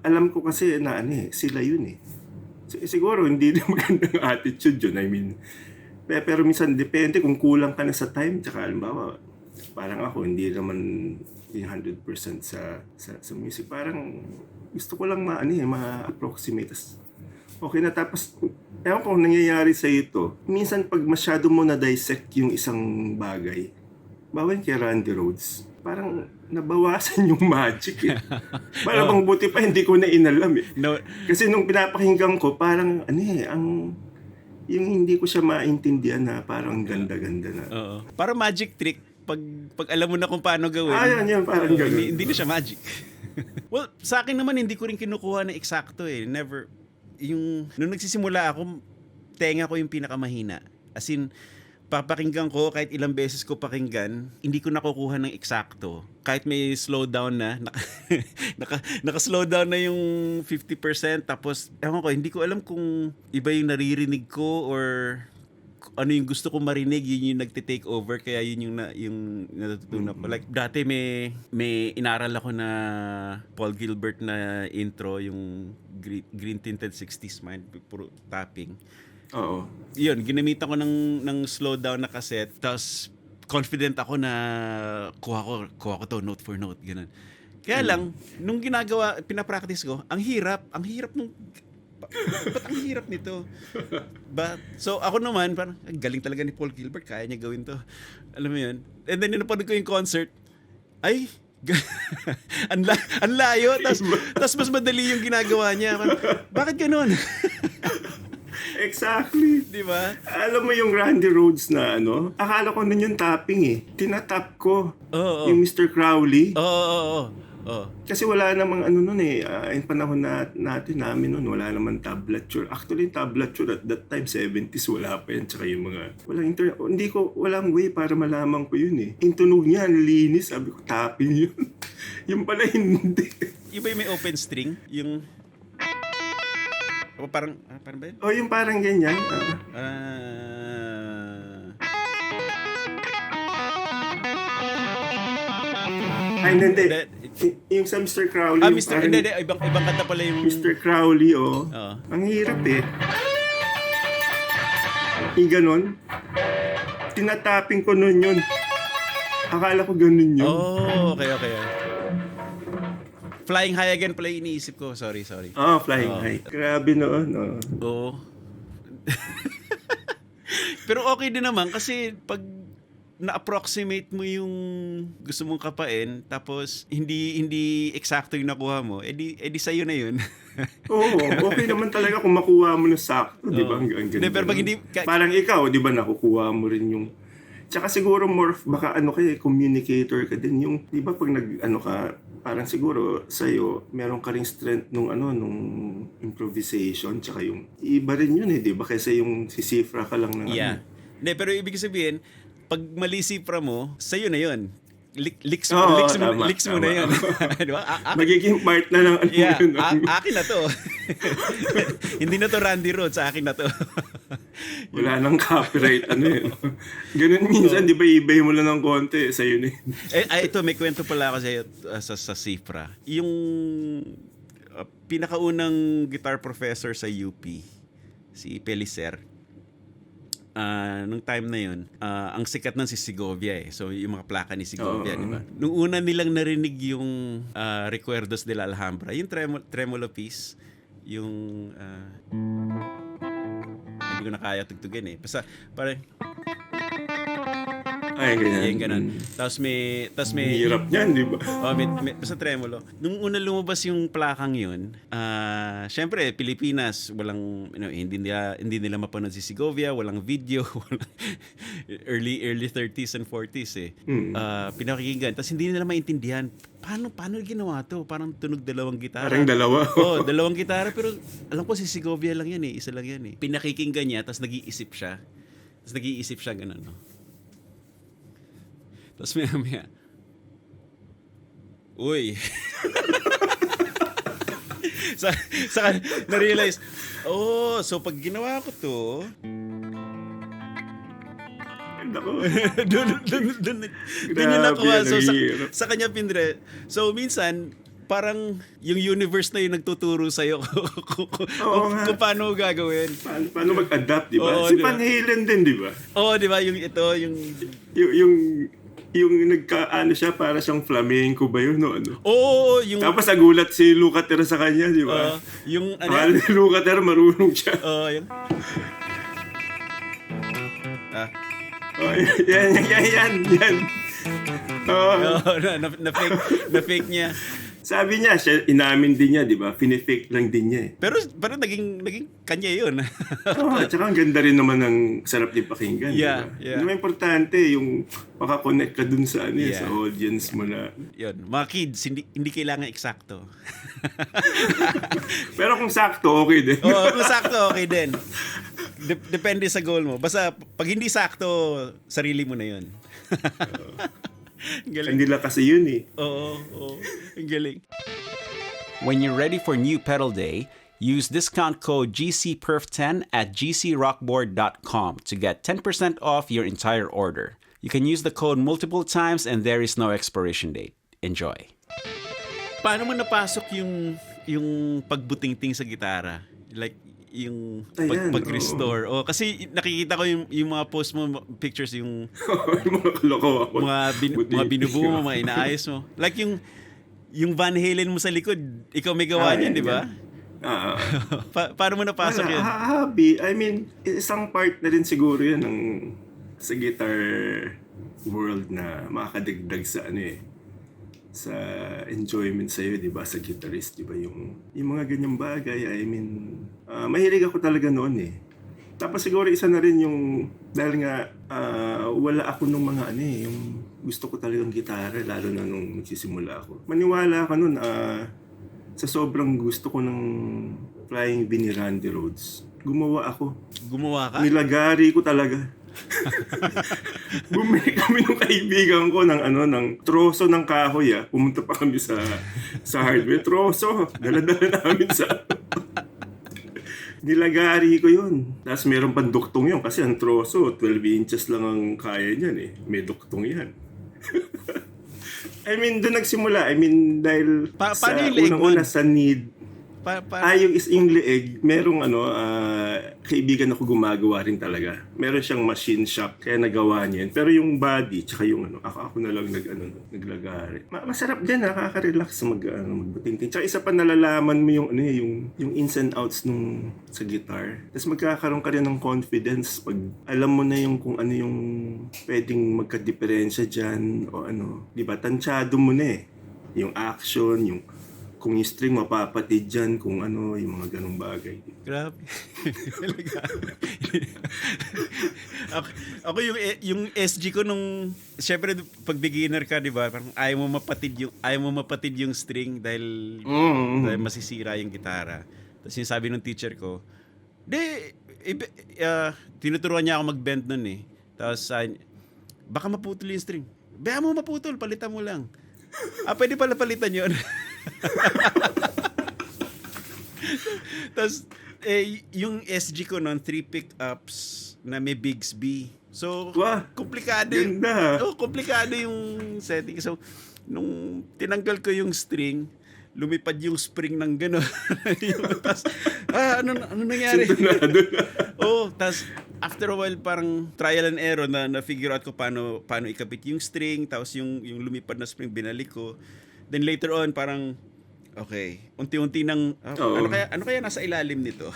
alam ko kasi na sila yun eh. Siguro hindi din magandang attitude yun. I mean, pero minsan depende kung kulang ka na sa time, tsaka halimbawa, parang ako, hindi naman 100% sa music. Parang gusto ko lang ma-approximate. Okay na, tapos ewan ko kung nangyayari sa ito. Minsan pag masyado mo na-dissect yung isang bagay, bawa kay Randy Rhoads, parang nabawasan yung magic eh. Parang bang buti pa hindi ko na inalam eh. No. Kasi nung pinapakinggan ko, parang yung hindi ko siya maintindihan na parang ganda-ganda na. Oo. Para magic trick, pag alam mo na kung paano gawin. Yan, parang gano'n. Hindi na siya magic. Well, sa akin naman, hindi ko rin kinukuha na eksakto eh. Never. Nung nagsisimula ako, tenga ko yung pinakamahina. As in, papakinggan ko, kahit ilang beses ko pakinggan, hindi ko nakukuha ng eksakto. Kahit may slowdown na, naka-slow down na yung 50%, tapos, ewan ko, hindi ko alam kung iba yung naririnig ko or ano yung gusto ko marinig, yun yung nagte-take over, kaya yun yung natutunan ko. Like, dati may inaral ako na Paul Gilbert na intro, yung Green Tinted 60s Mind, puro tapping. Oo. Yun, ginamitan ko ng slow down na cassette, tapos confident ako na kuha ko to note for note, ganun. Kaya lang, nung pinapractice ko, ang hirap nung, ba't ang hirap nito? So ako naman, parang, galing talaga ni Paul Gilbert, kaya niya gawin to. Alam mo yun? And then, napanood ko yung concert, ay, ang layo, tapos mas madali yung ginagawa niya. Parang, bakit ganun? Exactly. Di ba? Alam mo yung Randy Rhoads na akala ko nun yung tapping eh. Tinatap ko. Oo. Yung Mr. Crowley. Oo. Kasi wala namang nun eh. Yung panahon namin nun, wala namang tablature. Actually, yung tablature at that time, 70s, wala pa yan. Tsaka yung mga, walang internet. Walang way para malaman ko yun eh. Yung tunog niya, ang linis. Sabi ko, tapping yun. Yung pala hindi. Iba yung may open string, yung... O parang ba yun? Yung parang ganyan. Ay, hindi. Yung sa Mr. Crowley. Hindi. Ibang kanta pala yung... Mr. Crowley, Ang hirap eh. Yung ganon. Tinatapping ko nun yun. Akala ko ganun yun. Okay. Flying High again pala yung iniisip ko. Sorry. Flying High. Grabe noon. Oo. Pero okay din naman kasi pag na-approximate mo yung gusto mong kapain, tapos hindi eksakto yung nakuha mo, edi sa'yo na yun. Oo, okay naman talaga kung makuha mo na sakto, di ba? Ang ganda. Pero pag hindi... Parang ikaw, di ba, nakukuha mo rin yung... Tsaka siguro more, baka communicator ka din. Yung, di ba, pag ka, parang siguro sa'yo, meron ka ring strength nung improvisation, tsaka yung... Iba rin yun di ba? Kaysa yung sisifra ka lang ng Hindi, pero ibig sabihin, pag mali sifra mo, sa'yo na yun. Licks mo na yun. Di ba? Magiging part na ng yun. Akin na to. Hindi na to Randy Rhoads, akin na to. Wala nang copyright, Ganun minsan, di ba, i-ebay mo lang ng konti, sa'yo na yun. Ito, may kwento pala ako sa'yo sa sifra. Yung pinakaunang guitar professor sa UP, si Pellicer, nung time na yun, ang sikat ng si Segovia eh. So, yung mga plaka ni Segovia, di ba? Nung una nilang narinig yung Recuerdos de la Alhambra, yung tremolo piece, yung... hindi ko na kaya tugtugin eh. Basta, parang... Ay, ganyan. Ganun. Tapos may... Hirap niyan, di ba? Basta tremolo. Nung una lumabas yung plakang yun, syempre, Pilipinas, walang, hindi nila mapanood si Segovia, walang video, walang early 30s and 40s eh. Pinakikinggan. Tapos hindi nila maintindihan, paano ginawa to? Parang tunog dalawang gitara. Parang dalawa. Dalawang gitara, pero alam ko si Segovia lang yan eh, isa lang yan eh. Pinakikinggan niya, tapos nag-iisip siya, ganun, no? Tapos maya, uy. Saka na-realize, so pag ginawa ko to, doon yung nakuha. So sa kanya pinre. So minsan, parang yung universe na yung nagtuturo sa'yo kung paano gagawin. Paano mag-adapt, di ba? Si Van Halen din, di ba? Di ba? Yung siya, para siyang flamenco ba yun? Yung... Tapos nagulat si Lukather sa kanya, di ba? Mahal ni Lukather, marunong siya. Yan. Yan. Na-fake niya. Sabi niya, inamin din niya, di ba? Fini-fake lang din niya eh. Pero naging kanya yun. At saka ang ganda rin naman ng sarap din pakinggan. Yeah, diba? yeah. Yung importante, yung makakonect ka dun sa sa audience mo na. Yun. Mga kids, hindi kailangan eksakto. Pero kung sakto, okay din. Kung sakto, okay din. Depende sa goal mo. Basta pag hindi sakto, sarili mo na 'yun. Galing. Hindi lang kasi yun eh. Oo. Ang galing. When you're ready for new pedal day, use discount code GCPerf10 at gcrockboard.com to get 10% off your entire order. You can use the code multiple times and there is no expiration date. Enjoy. Paano mo napasok yung pagbutingting sa gitara? Like yung Ayan, pag-restore. Oh, kasi nakikita ko yung mga post mo, pictures, yung Mga kalokohan. mga binubuo mo, mga inaayos mo. Like yung Van Halen mo sa likod, ikaw may gawa niyan, di ba? Paano mo napasok yun? Hobby. I mean, isang part na rin siguro yun ng sa guitar world na makakadagdag sa sa enjoyment sa'yo, di ba? Sa guitarist, di ba? Yung mga ganyang bagay, I mean, mahilig ako talaga noon eh. Tapos siguro isa na rin yung, dahil nga, wala ako nung mga yung gusto ko talagang gitara, lalo na nung nagsisimula ako. Maniwala ako nun, sa sobrang gusto ko ng Flying V ni Randy Rhoads, gumawa ako. Gumawa ka? Nilagari ko talaga. Bumili kami ng kaibigan ko ng troso ng kahoy. Pumunta pa kami sa hardware. Troso. Dala-dala namin sa nilagari ko yun. Tapos meron pang duktong yun kasi ang troso, 12 inches lang ang kaya niyan eh. May duktong yan. I mean, doon nagsimula. I mean, dahil sa unang-una sa need. Yung leeg, merong kaibigan ako gumagawa rin talaga. Meron siyang machine shop, kaya nagawa niya yun. Pero yung body, tsaka yung ako na lang naglagari. Masarap din, nakaka-relax magbutingting. Tsaka isa pa nalalaman mo yung ins and outs nung sa guitar. Tapos magkakaroon ka rin ng confidence pag alam mo na yung kung ano yung pwedeng magka-diferensya dyan o Di ba? Tansyado mo na eh. Yung action, kung yung string mapapatid dyan, kung yung mga ganong bagay. Grabe. ako yung SG ko nung, syempre pag beginner ka, di ba? Parang ayaw mo mapatid yung string dahil masisira yung gitara. Tapos yung sabi ng teacher ko, tinuturuan niya ako mag-bend nun eh. Tapos baka maputol yung string. Baya mo maputol, palitan mo lang. Pwede pala palitan yun. Tapos yung SG ko noon 3 pickups na may Bigsby. So komplikado. Ganda. Komplikado yung setting. So nung tinanggal ko yung string, lumipad yung spring ng gano'n. Tapos ano nangyari? Tapos after a while parang trial and error na figure out ko paano ikabit yung string, tapos yung lumipad na spring binalik ko. Then later on parang okay, unti-unti nang ano kaya nasa ilalim nito?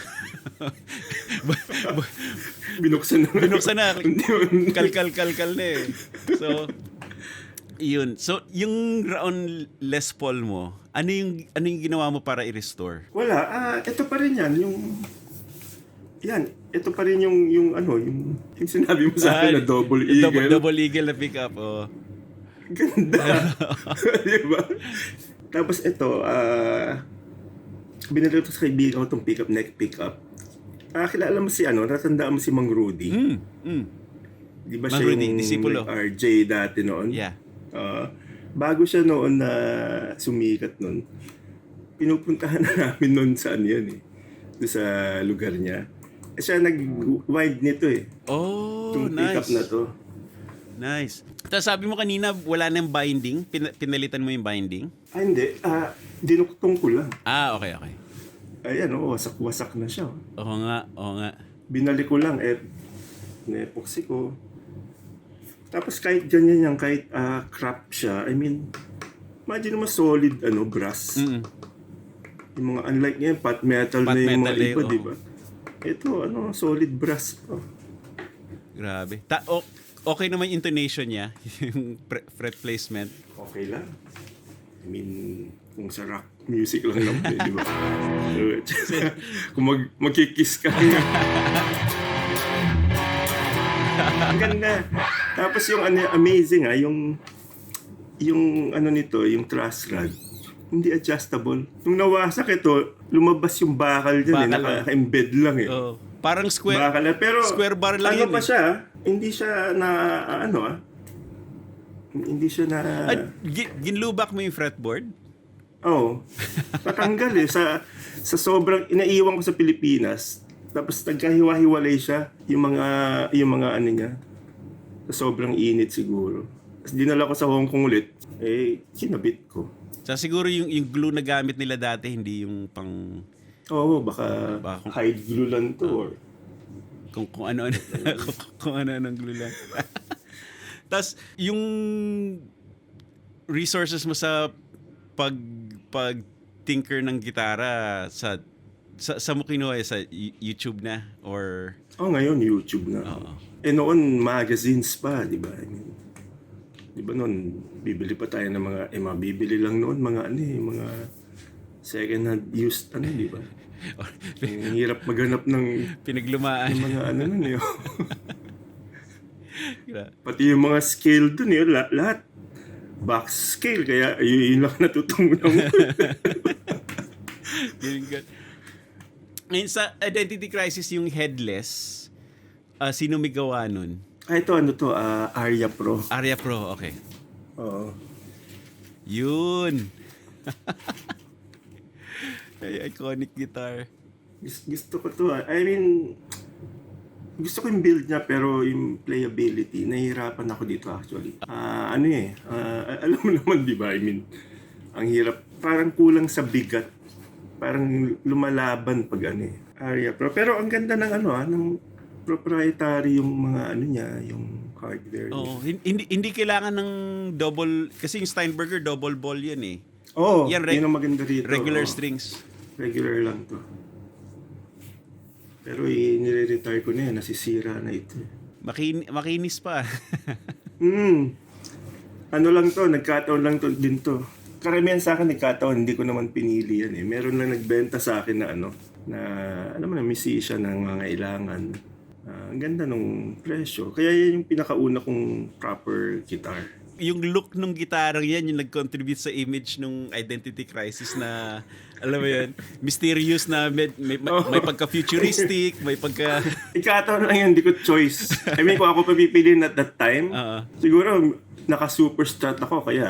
Binuksan na. Kalkal na eh. So yun. So yung Raon Les Paul mo, ano yung ginawa mo para i-restore? Wala. Ito pa rin yan. Ito pa rin yung sinabi mo sa akin na double eagle. Double eagle na pick-up, Ganda. Diba? Tapos ito, binili ko sa kaibigan ko itong neck pickup. Kilala mo natandaan mo si Mang Rudy? Di ba siya Rudy, yung RJ dati noon? Yeah. Bago siya noon na sumikat noon, pinupuntahan na namin noon sa doon sa lugar niya. Siya nag-wide nito eh. Itong nice. pickup na to. Nice. Tapos sabi mo kanina, wala nang binding? Pinalitan mo yung binding? Hindi. Dinuktong ko lang. Okay. Ayan, wasak-wasak na siya. Oo nga. Binalik ko lang, nepoxy ko. Tapos kahit ganyan yan, kahit crap siya, I mean, imagine mo solid, brass. Mm-mm. Yung mga, unlike yan, pot metal na yung mga iba, di ba? Ito, solid brass pa. Grabe. Okay naman yung intonation niya, yung fret placement. Okay lang. I mean, kung sa rock music lang naman, di ba? Kung magkikiss ka. Ang ganda. Tapos yung amazing yung nito, yung truss rod, hindi adjustable. Nung nawasak ito, lumabas yung bakal dyan, naka-embed lang eh. Parang Bakal na. Pero square bar lang ano yun pa eh. siya, hindi siya na hindi siya na Ginlubak mo yung fretboard? oh, tatanggal eh sa sobrang inaiwan ko sa Pilipinas. Tapos nagkahiwa-hiwalay siya yung mga ano niya. Sa sobrang init siguro. Tapos dinala ko sa Hong Kong ulit, kinabit ko. So siguro yung glue na gamit nila dati, hindi yung pang Oo, baka hide glue lang to or kung ano kung ano glue lang. Tapos yung resources mo sa pag tinker ng gitara sa mo kinuha sa YouTube na or ngayon YouTube na. Oo. Noon magazines pa, di ba? I mean, di ba noon bibili pa tayo ng mga mabibili lang noon mga second hand used di ba? Ang hirap maghanap ng pinaglumaan mga nun eh. Pati yung mga scale dun lahat box scale, kaya yun lang natutunan mo. Ngayon sa Identity Crisis yung headless, sino may gawa nun? Ito Aria Pro. Aria Pro, okay. Oo. Yun. Ay, iconic guitar. Gusto ko to. I mean, gusto ko yung build niya pero yung playability, nahihirapan ako dito actually. Alam mo naman di ba? I mean, ang hirap. Parang kulang sa bigat. Parang lumalaban pag Aria Pro. Pero ang ganda ng ng proprietary yung mga niya, yung hardware. Oh, hindi kailangan ng double kasi yung Steinberger double ball 'yan eh. Oh, yan yun ang maganda rito. Regular strings. Regular lang to. Pero nire-retire ko na yan, nasisira na ito. Makinis pa. Ano lang to, nagkataon lang to din to. Karamihan sa akin nagkataon, hindi ko naman pinili yan eh. Meron lang nagbenta sa akin na musician ng mga ilangan. Ang ganda nung presyo. Kaya yan yung pinakauna kong proper guitar. Yung look nung gitarang yan, yung nag-contribute sa image nung Identity Crisis na, alam mo yun, mysterious na may pagka-futuristic, may pagka... Ikataon lang yan, hindi ko choice. I mean, kung ako papipiliin at that time, siguro naka-superstrat ako, kaya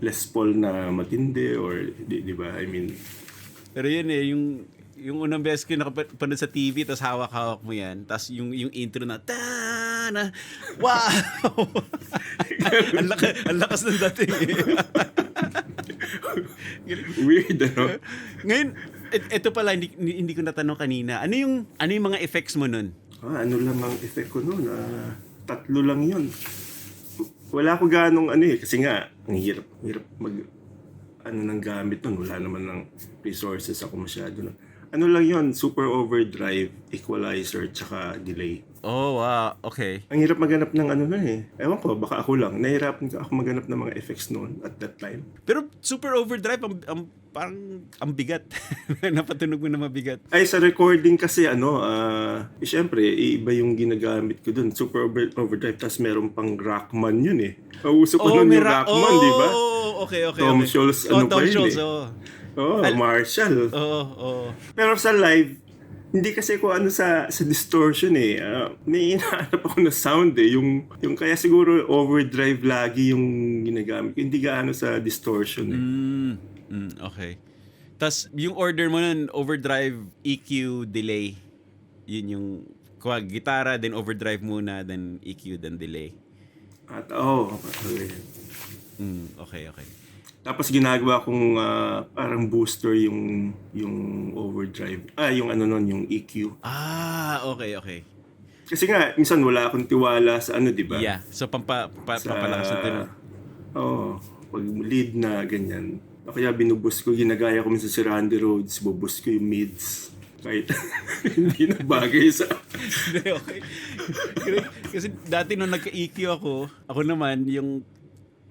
Les Paul na matindi or, di ba? I mean... Pero yun eh, yung unang beses ko nakapanood sa TV, tapos hawak-hawak mo yan, tapos yung intro na, na wow! ang lakas ng dating eh. Weird, Ngayon, ito pala, hindi ko natanong kanina. Ano yung mga effects mo nun? Ano lang ang effect ko nun? 3 lang yun. Wala ko ganong kasi nga, ang hirap ng gamit nun. Wala naman ng resources ako masyado nun. Ano lang yun, super overdrive, equalizer, tsaka delay. Oh, wow. Okay. Ang hirap maghanap ng nun eh. Ewan ko, baka ako lang. Nahirapan ako maghanap ng mga effects noon at that time. Pero super overdrive, parang ang bigat. Napatunog mo na mabigat. Ay, sa recording kasi syempre, iba yung ginagamit ko dun. Super overdrive, tapos meron pang Rockman yun eh. Pauso ko nun yung Rockman, di ba? Okay. Tom Scholz, Tom pa yun Scholz, eh. Marshall. Oo. Pero sa live, hindi kasi ko sa distortion eh. May inaanap ako na sound eh. Yung kaya siguro overdrive lagi yung ginagamit. Hindi gaano sa distortion eh. Okay. Tas yung order mo nun, overdrive, EQ, delay. Yun yung gitara, then overdrive muna, then EQ, then delay. At okay. Okay. Tapos ginagawa kong parang booster yung overdrive. Yung yung EQ. Okay. Kasi nga, minsan wala akong tiwala sa di ba? Yeah. So, papalakas ng tunog. Pag lead na, ganyan. Kaya binuboost ko, ginagaya ko minsan si Randy Rhoads, buboost ko yung mids. Kahit hindi na bagay sa... Okay. Kasi dati nung nagka-EQ ako naman, yung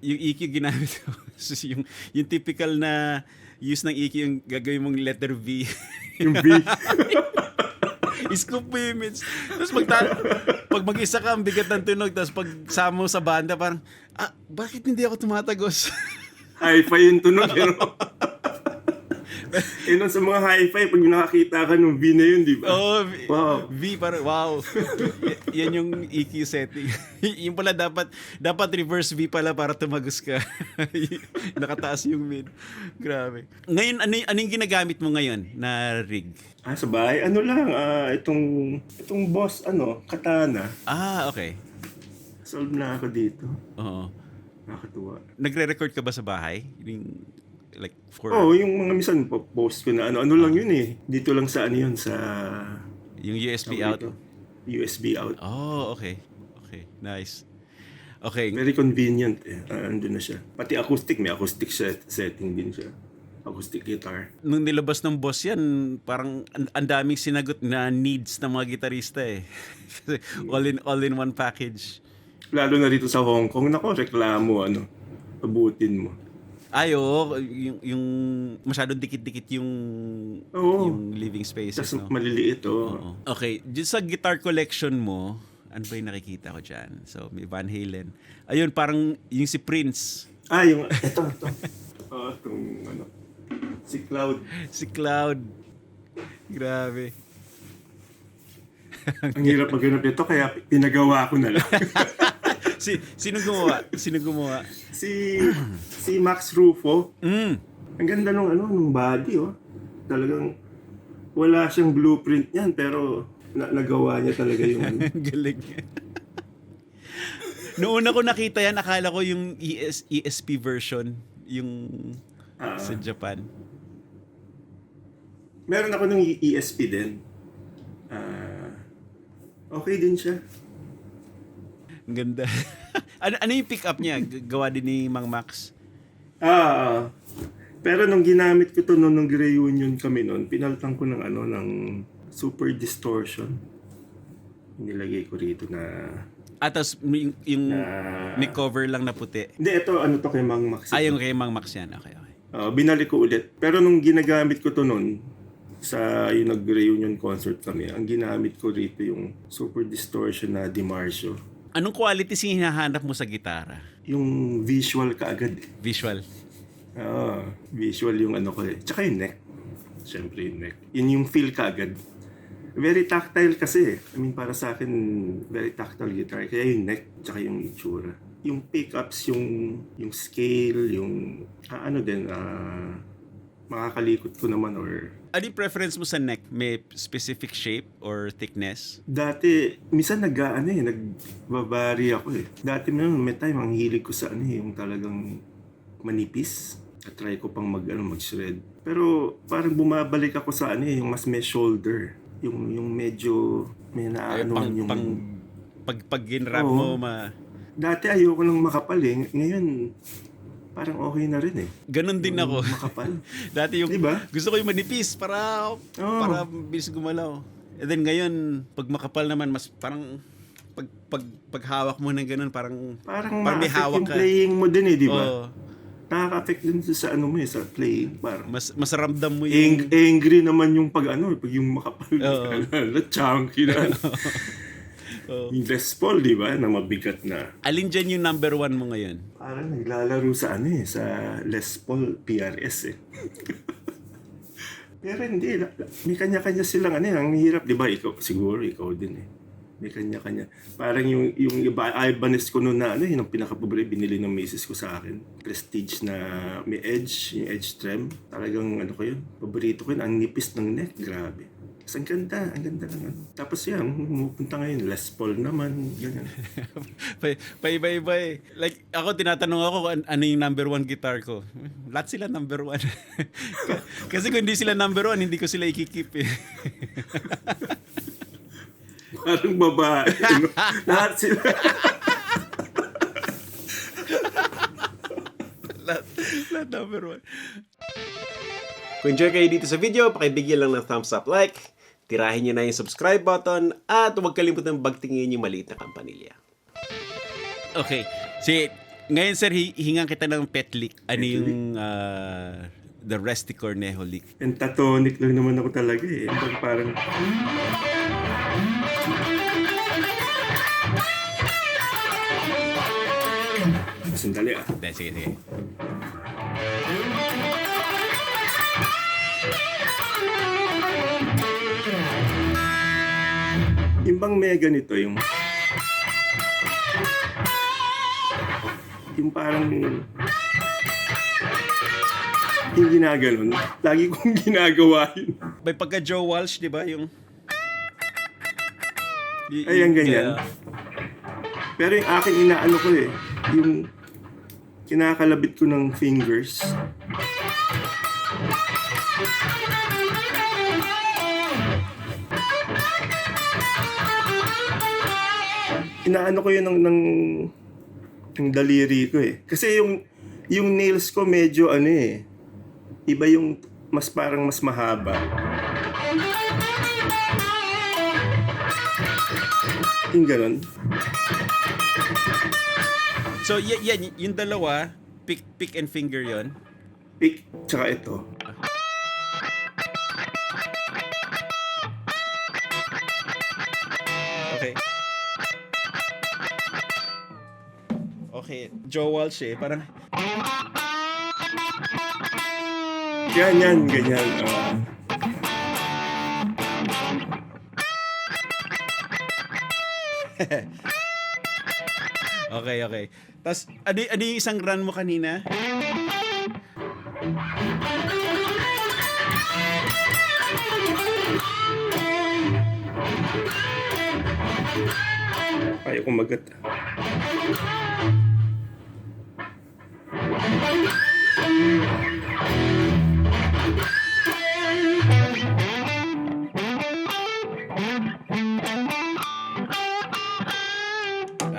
EQ ginamit ko. So, yung typical na use ng EQ, yung gagawin mong letter V. Yung V. I-scoop mo yung mids. Tapos pag mag-isa ka, ang bigat ng tunog. Tapos pag sama mo sa banda, parang, bakit hindi ako tumatagos? Ay, pa yung tunog. Nun sa mga hi-fi, pag nakakita ka ng V na yun, di ba? Oh, Wow. V para wow. Yan yung EQ setting. Yung pala dapat reverse V pala para tumagos ka. Nakataas yung mid. Grabe. Ngayon ano yung ginagamit mo ngayon na rig? Sa bahay, ano lang, itong boss, katana. Okay. Solve na ako dito. Oo. Nakakatuwa. Nagre-record ka ba sa bahay? Like for Yung mga minsan, post ko na ano lang yun eh. Dito lang sa yun, sa... yung USB out? USB out. Oh, okay. Okay, nice. Okay. Very convenient eh. Andun na siya. Pati acoustic, may acoustic setting din siya. Acoustic guitar. Nung nilabas ng boss yan, parang ang daming sinagot na needs ng mga gitarista eh. Kasi all in one package. Lalo na dito sa Hong Kong, reklamo, abutin mo. Oo, yung masyadong dikit-dikit yung living spaces, Tas no? maliliit, Oo. Okay, dyan sa guitar collection mo, ano ba yung nakikita ko dyan? So, may Van Halen. Ayun, parang yung si Prince. Ito. Si Cloud. Si Cloud. Grabe. Ang hirap maghanap nito, kaya pinagawa ko na lang. Sino gumawa? Si Max Rufo. Ang ganda nung body, Talagang wala siyang blueprint niyan, pero nagawa niya talaga yung Galing. Noong una ko nakita yan, akala ko yung ESP version, yung sa Japan. Meron ako ng ESP din. Okay din siya. Ang ganda. ano yung pick up niya? Gawa din ni Mang Max? Pero nung ginamit ko to nung reunion kami noon, pinaltan ko ng super distortion. Nilagay ko rito na... Tapos yung may cover lang na puti. Hindi, ito to kay Mang Max. Yung kay Mang Max yan. Okay. Binalik ko ulit. Pero nung ginagamit ko to noon, sa yung nag-reunion concert kami, ang ginamit ko rito yung super distortion na DiMarzio. Anong quality hinahanap mo sa gitara? Yung visual kaagad. Visual? Visual yung ko eh. Tsaka yung neck. Siyempre yung neck. Yun yung feel kaagad. Very tactile kasi para sa akin, very tactile guitar. Kaya yung neck, tsaka yung itsura. Yung pickups, yung scale, yung makakalikot ko naman or... Ano yung preference mo sa neck? May specific shape or thickness? Dati, minsan nagbabari ako eh. Dati may time, ang hilig ko sa yung talagang manipis. At try ko pang mag-shred. Pero parang bumabalik ako sa yung mas may shoulder. Yung medyo may yung... Pag ginrap mo, Dati ayoko lang makapal eh. Ngayon, parang okay na rin eh. Ganon din ako. Makapal. Dati yung diba? Gusto ko yung manipis para bilis gumalaw. And then ngayon, pag makapal naman, mas parang pag hawak mo ng ganun, parang may hawak yung ka. playing mo din eh, di ba? Nakaka-affect din sa sa playing. Parang mas ramdam mo yung... Angry naman yung pag yung makapal. Chunky na. Yung Les Paul, di ba? Na mabigat na. Alin dyan yung number 1 mo ngayon? Parang naglalaro sa sa Les Paul PRS eh. Pero hindi, may kanya-kanya silang ang hirap, di ba? Ikaw din eh. May kanya-kanya. Parang yung Ibanez ko noon na yung pinaka-paborito binili ng misis ko sa akin. Prestige na may edge, yung edge trim. Talagang ko yun. Paborito ko yun. Ang nipis ng neck, grabe. Tapos ang ganda ng Tapos yan, pupunta ngayon, Les Paul naman, ganyan. Bye. Like, ako tinatanong ako ano yung number 1 guitar ko. Lahat sila number 1. Kasi kung hindi sila number 1, hindi ko sila ikikip eh. Parang babae. Lahat sila. lahat number 1. Kung enjoy kayo dito sa video, pakibigyan lang ng thumbs up like, tirahin nyo na yung subscribe button, at huwag kalimutan bagtingin yung maliit na kampanilya. Okay. Ngayon sir, hingan kita ng petlick. Ano yung the Rusty Cornejo lick? Pentatonic lang naman ako talaga eh. Parang... Sandali ah. Sige. bang may ganito, yung parang yung ginaganon. Lagi kong ginagawa yun. May pagka Joe Walsh, di ba? Yung... Ayan, ganyan. Pero yung akin inaano ko eh, yung kinakalabit ko ng fingers. Inaano ko yun ng daliri ko eh. Kasi yung nails ko medyo ano eh, iba yung parang mas mahaba. Yung ganon. So, yan, yung dalawa, pick and finger yon. Pick, tsaka ito. Okay. Okay, Joe Walsh eh, parang... Yan, ganyan. Okay. Tapos, ano yung isang run mo kanina? Ayaw ko magat.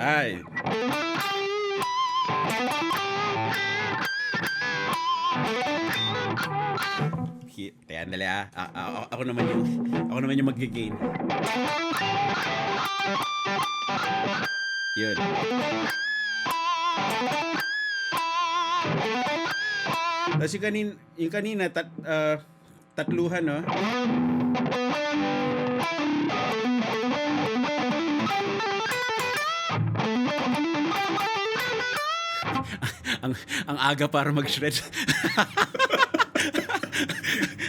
Ay. Kaya dali ah. Ako naman yung mag-gain. Yun. Tapos yung kanina tatluhan, no? ang aga para mag-shred.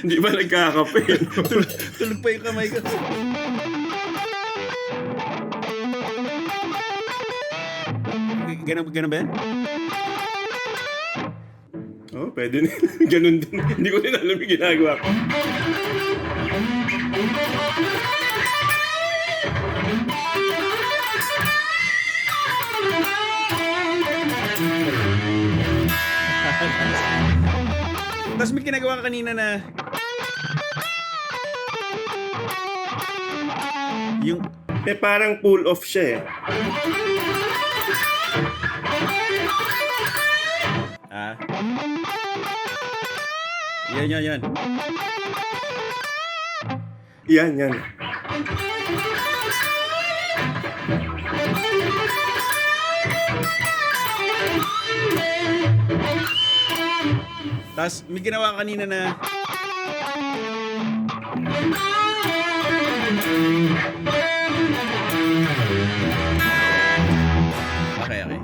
Hindi ba nagkakape? Tulog pa yung kamay ko. Ganun ba yan? Oh, pwede na. Ganun din. Hindi ko din alam yung ginagawa ko. Tapos may ginagawa ka kanina na yung Parang pull off siya eh. Yan. Yan. Tapos may ginawa ka kanina na Okay. Yan.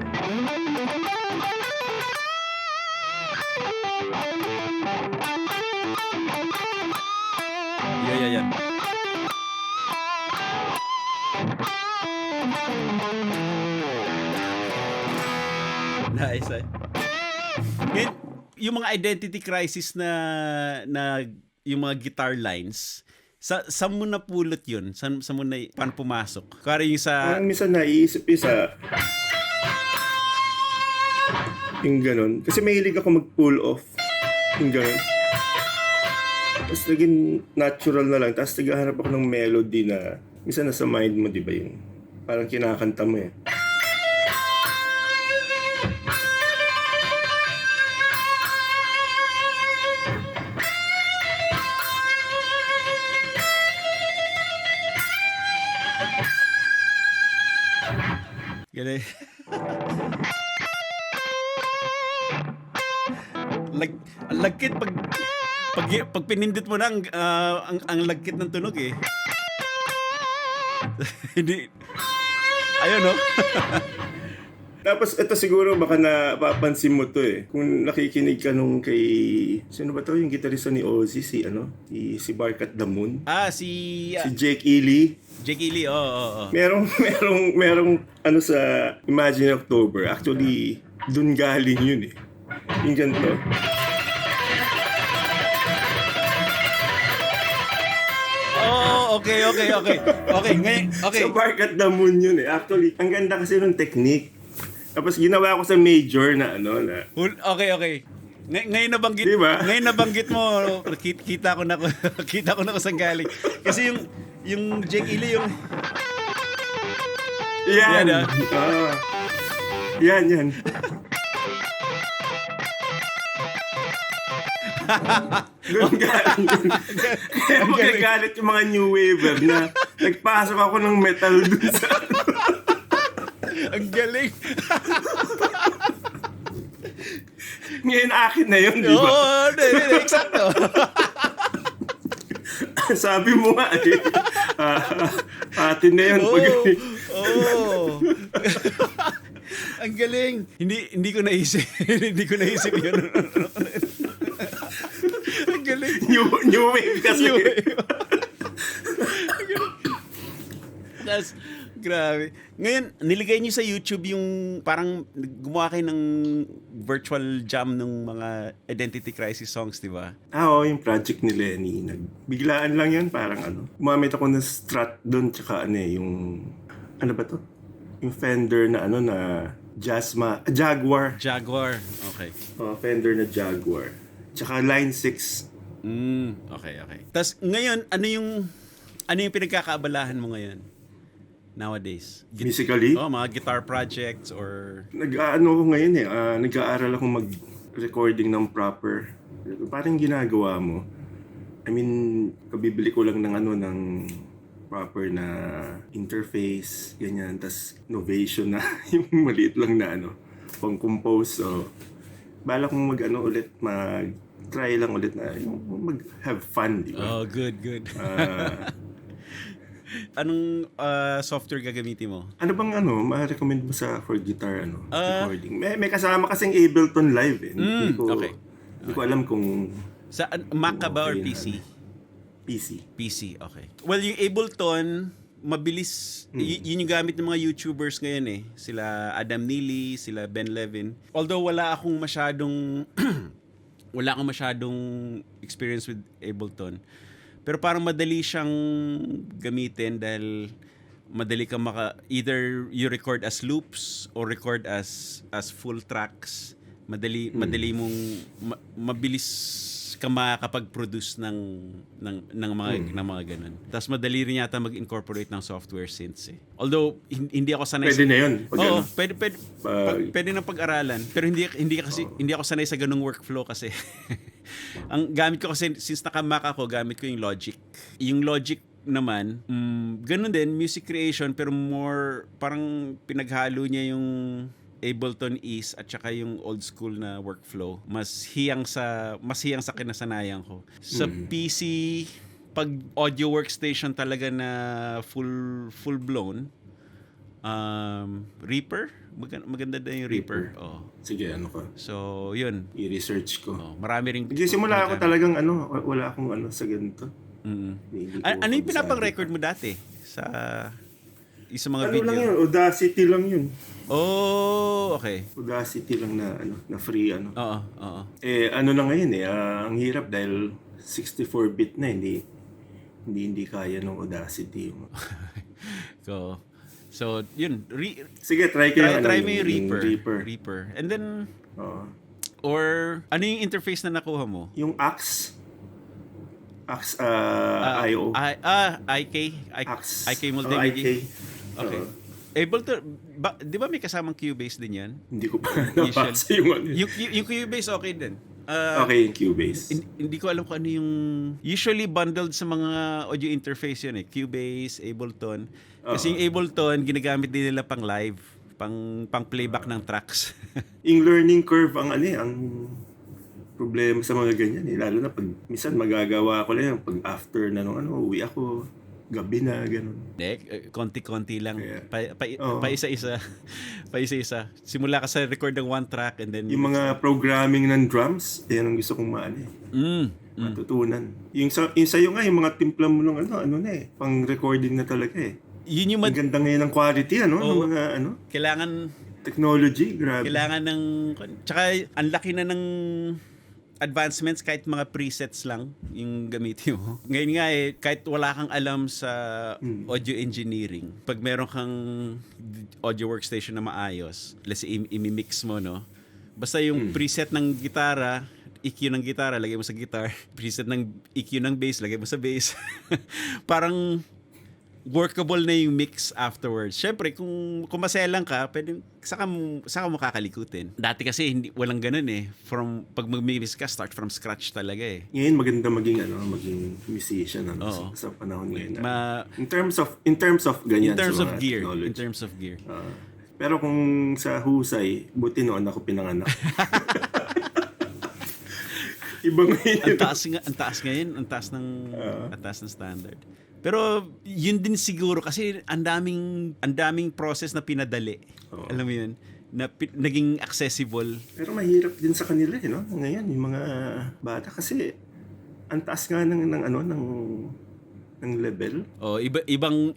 Nice. Ngayon, yung mga identity crisis na yung mga guitar lines, saan mo napulot yun? Saan mo na paano pumasok? Kaya yung sa... Parang minsan naiisip isa yung ganon. Kasi mahilig ako mag-pull off yung ganon. Tapos naging natural na lang. Tapos naghahanap ako ng melody na minsan nasa mind mo, di ba yun? Parang kinakanta mo eh. Ganun. Ang lagkit pag pinindit mo na ang lagkit ng tunog eh. Hindi. Ayun, no? Tapos ito siguro baka napapansin mo to eh. Kung nakikinig ka nung kay... Sino ba to? Yung gitarista ni Ozzy, si Bark at the Moon. Si Si Jake Ely. Jake Ely, oo. Merong ano sa Imagine October. Actually, dun galing yun eh. Yung ganito. Oh, okay. Okay, ngayon, okay. Sa Bark at the Moon yun eh. Actually, ang ganda kasi ng technique. Tapos ginawa ko sa major na ano na. Okay. Ngayon nabanggit, Diba? ngayon nabanggit mo, kita ko na kung saan galing. Kasi yung Jake Ely, yung Yan. Yan, Yan. Doon galing yun. Kaya magagalit yung mga new waver na nagpasok ako ng metal dun sa ang galing. Ngayon akin na yun, di ba? Oo, eksakto. Sabi mo nga eh. Atin na yun. Oo. Ang galing. Hindi ko naisip. Hindi ko naisip yun. Ang galing. New wave kasi. New wave. That's grabe. Ngayon, niligay niyo sa YouTube yung parang gumawa kayo ng virtual jam ng mga identity crisis songs, di ba? Oo, yung project ni Lenny. Biglaan lang yun, parang ano. Gumamit ako ng Strat doon, tsaka ano eh, yung... Ano ba to? Yung Fender na ano na... Jaguar. Jaguar. Okay. Fender na Jaguar. Tsaka Line 6. Okay. Tapos ngayon, ano yung pinagkakaabalahan mo ngayon? Nowadays? Musically? Mga guitar projects or... Nag-ano ko ngayon eh. Nag-aaral ako mag-recording ng proper. Parang ginagawa mo. I mean, kabibili ko lang ng proper na interface, ganyan. Tas Novation na, yung maliit lang na pang-compose. So, bala kong mag-try lang ulit na yung mag-have fun, di ba? Oh, good. Anong software gagamitin mo? Ano bang ma-recommend mo for guitar recording? May kasama kasing Ableton Live eh. Okay. Hindi ko alam kung Sa Mac ka ba or okay na PC? PC. Okay. Well, yung Ableton, mabilis. Yun yung gamit ng mga YouTubers ngayon eh. Sila Adam Neely, sila Ben Levin. Although wala akong masyadong experience with Ableton. Pero parang madali siyang gamitin dahil madali kang either you record as loops or record as full tracks. Madali mong mabilis ka makakapag-produce ng mga ganun. Tapos madali rin yata mag-incorporate ng software synths eh. Although hindi ako sanay pwede na yun. Oo, pwede nang pag-aralan. Pero hindi ako sanay sa ganung workflow kasi. Ang gamit ko kasi since naka-Mac ako, gamit ko yung Logic. Yung Logic naman, ganun din, music creation pero more parang pinaghalo niya yung Ableton Ease at saka yung old school na workflow. Mas hiyang sa kinasanayan ko. Sa PC, pag audio workstation talaga na full blown, Reaper, maganda din yung Reaper. Oh. Sige, ka? So, yun. I-research ko. Marami ring Nagsisimula ako talagang wala akong sa ganito. Ano yung pinapang-record mo dati sa mga video? Lang yun, Audacity lang yun. Oh, okay. Audacity lang na free Oo. Na ngayon ang hirap dahil 64-bit na hindi kaya ng Audacity. So, yun. Sige, try mo yung Reaper. And then, or ano yung interface na nakuha mo? Yung Axe IO. IK Multimedia. IK. Okay. Ableton, di ba may kasamang Cubase din yan? Hindi ko pa nabasa yung Yung Cubase okay din. Okay, yung Cubase. Hindi ko alam kung ano yung... Usually bundled sa mga audio interface yun eh. Cubase, Ableton. Kasi yung Ableton, ginagamit din nila pang live. Pang playback ng tracks. Yung learning curve ang problema sa mga ganyan eh. Lalo na pag minsan magagawa ko lang pag after na uwi ako. gabi na, ganun. Konti-konti lang. Kaya, Paisa-isa. Paisa-isa. Simula ka sa record ng one track and then... Yung mga programming ng drums, yan ang gusto kong matutunan. Yung sa'yo nga, yung mga timpla mo ng ano na pang recording na talaga Yun yung Ang ganda ngayon ng quality, ng mga kailangan... technology, grabe. Kailangan ng... Tsaka, ang laki na ng advancements kahit mga presets lang yung gamitin mo. Ngayon nga kahit wala kang alam sa audio engineering, pag meron kang audio workstation na maayos, let's say imimix mo, no? Basta yung preset ng gitara, EQ ng gitara, lagay mo sa guitar. Preset ng EQ ng bass, lagay mo sa bass. Parang workable na yung mix afterwards. Siyempre, kung maselang ka, pwede, saka mo kakalikutin. Dati kasi walang ganun From, pag mag-mix ka, start from scratch talaga Ngayon maganda maging musician sa panahon ngayon. In terms of ganyan. In terms sa of gear. Technology. In terms of gear. Pero kung sa husay, buti noon ako pinanganak. Iba ngayon. Ang taas ngayon, ang taas ng standard. Pero yun din siguro kasi ang daming process na pinadali. Alam mo yun, na naging accessible. Pero mahirap din sa kanila no? Ngayon yung mga bata kasi ang taas nga ng level.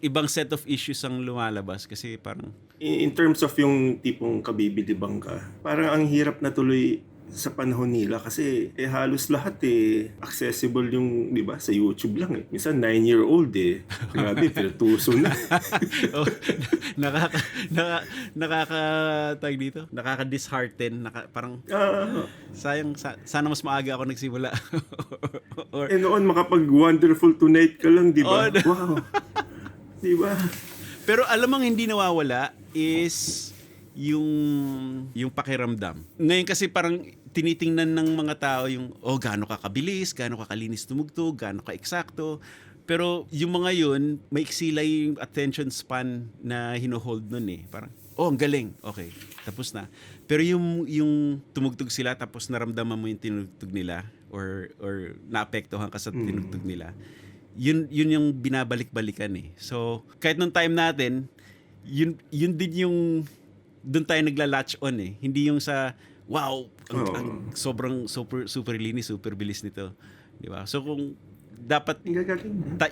Ibang set of issues ang lumalabas kasi parang in terms of yung tipong kabibilibang ka, parang ang hirap na tuloy sa panahon nila kasi halos lahat accessible yung, di ba, sa YouTube lang Minsan 9-year-old grabe, pertuso na. Nakaka-tag dito, nakaka-dishearten, parang sayang, sana mas maaga ako nagsimula. Noon makapag Wonderful Tonight ka lang, di ba? Wow. Di ba? Pero alam mong hindi nawawala is yung pakiramdam. Ngayon kasi parang tinitingnan ng mga tao yung gaano ka kabilis, gaano ka kalinis tumugtog, gaano ka eksakto. Pero yung mga yun, maiksi lang yung attention span na hino-hold nun Parang, ang galing. Okay, tapos na. Pero yung tumugtog sila tapos naramdaman mo yung tinugtog nila or naapektuhan ka sa tinugtog nila, yun yung binabalik-balikan So, kahit nung time natin, yun din yung doon tayo nagla-latch on Hindi yung sa wow, ang sobrang super linis, super bilis nito. Di ba? So kung dapat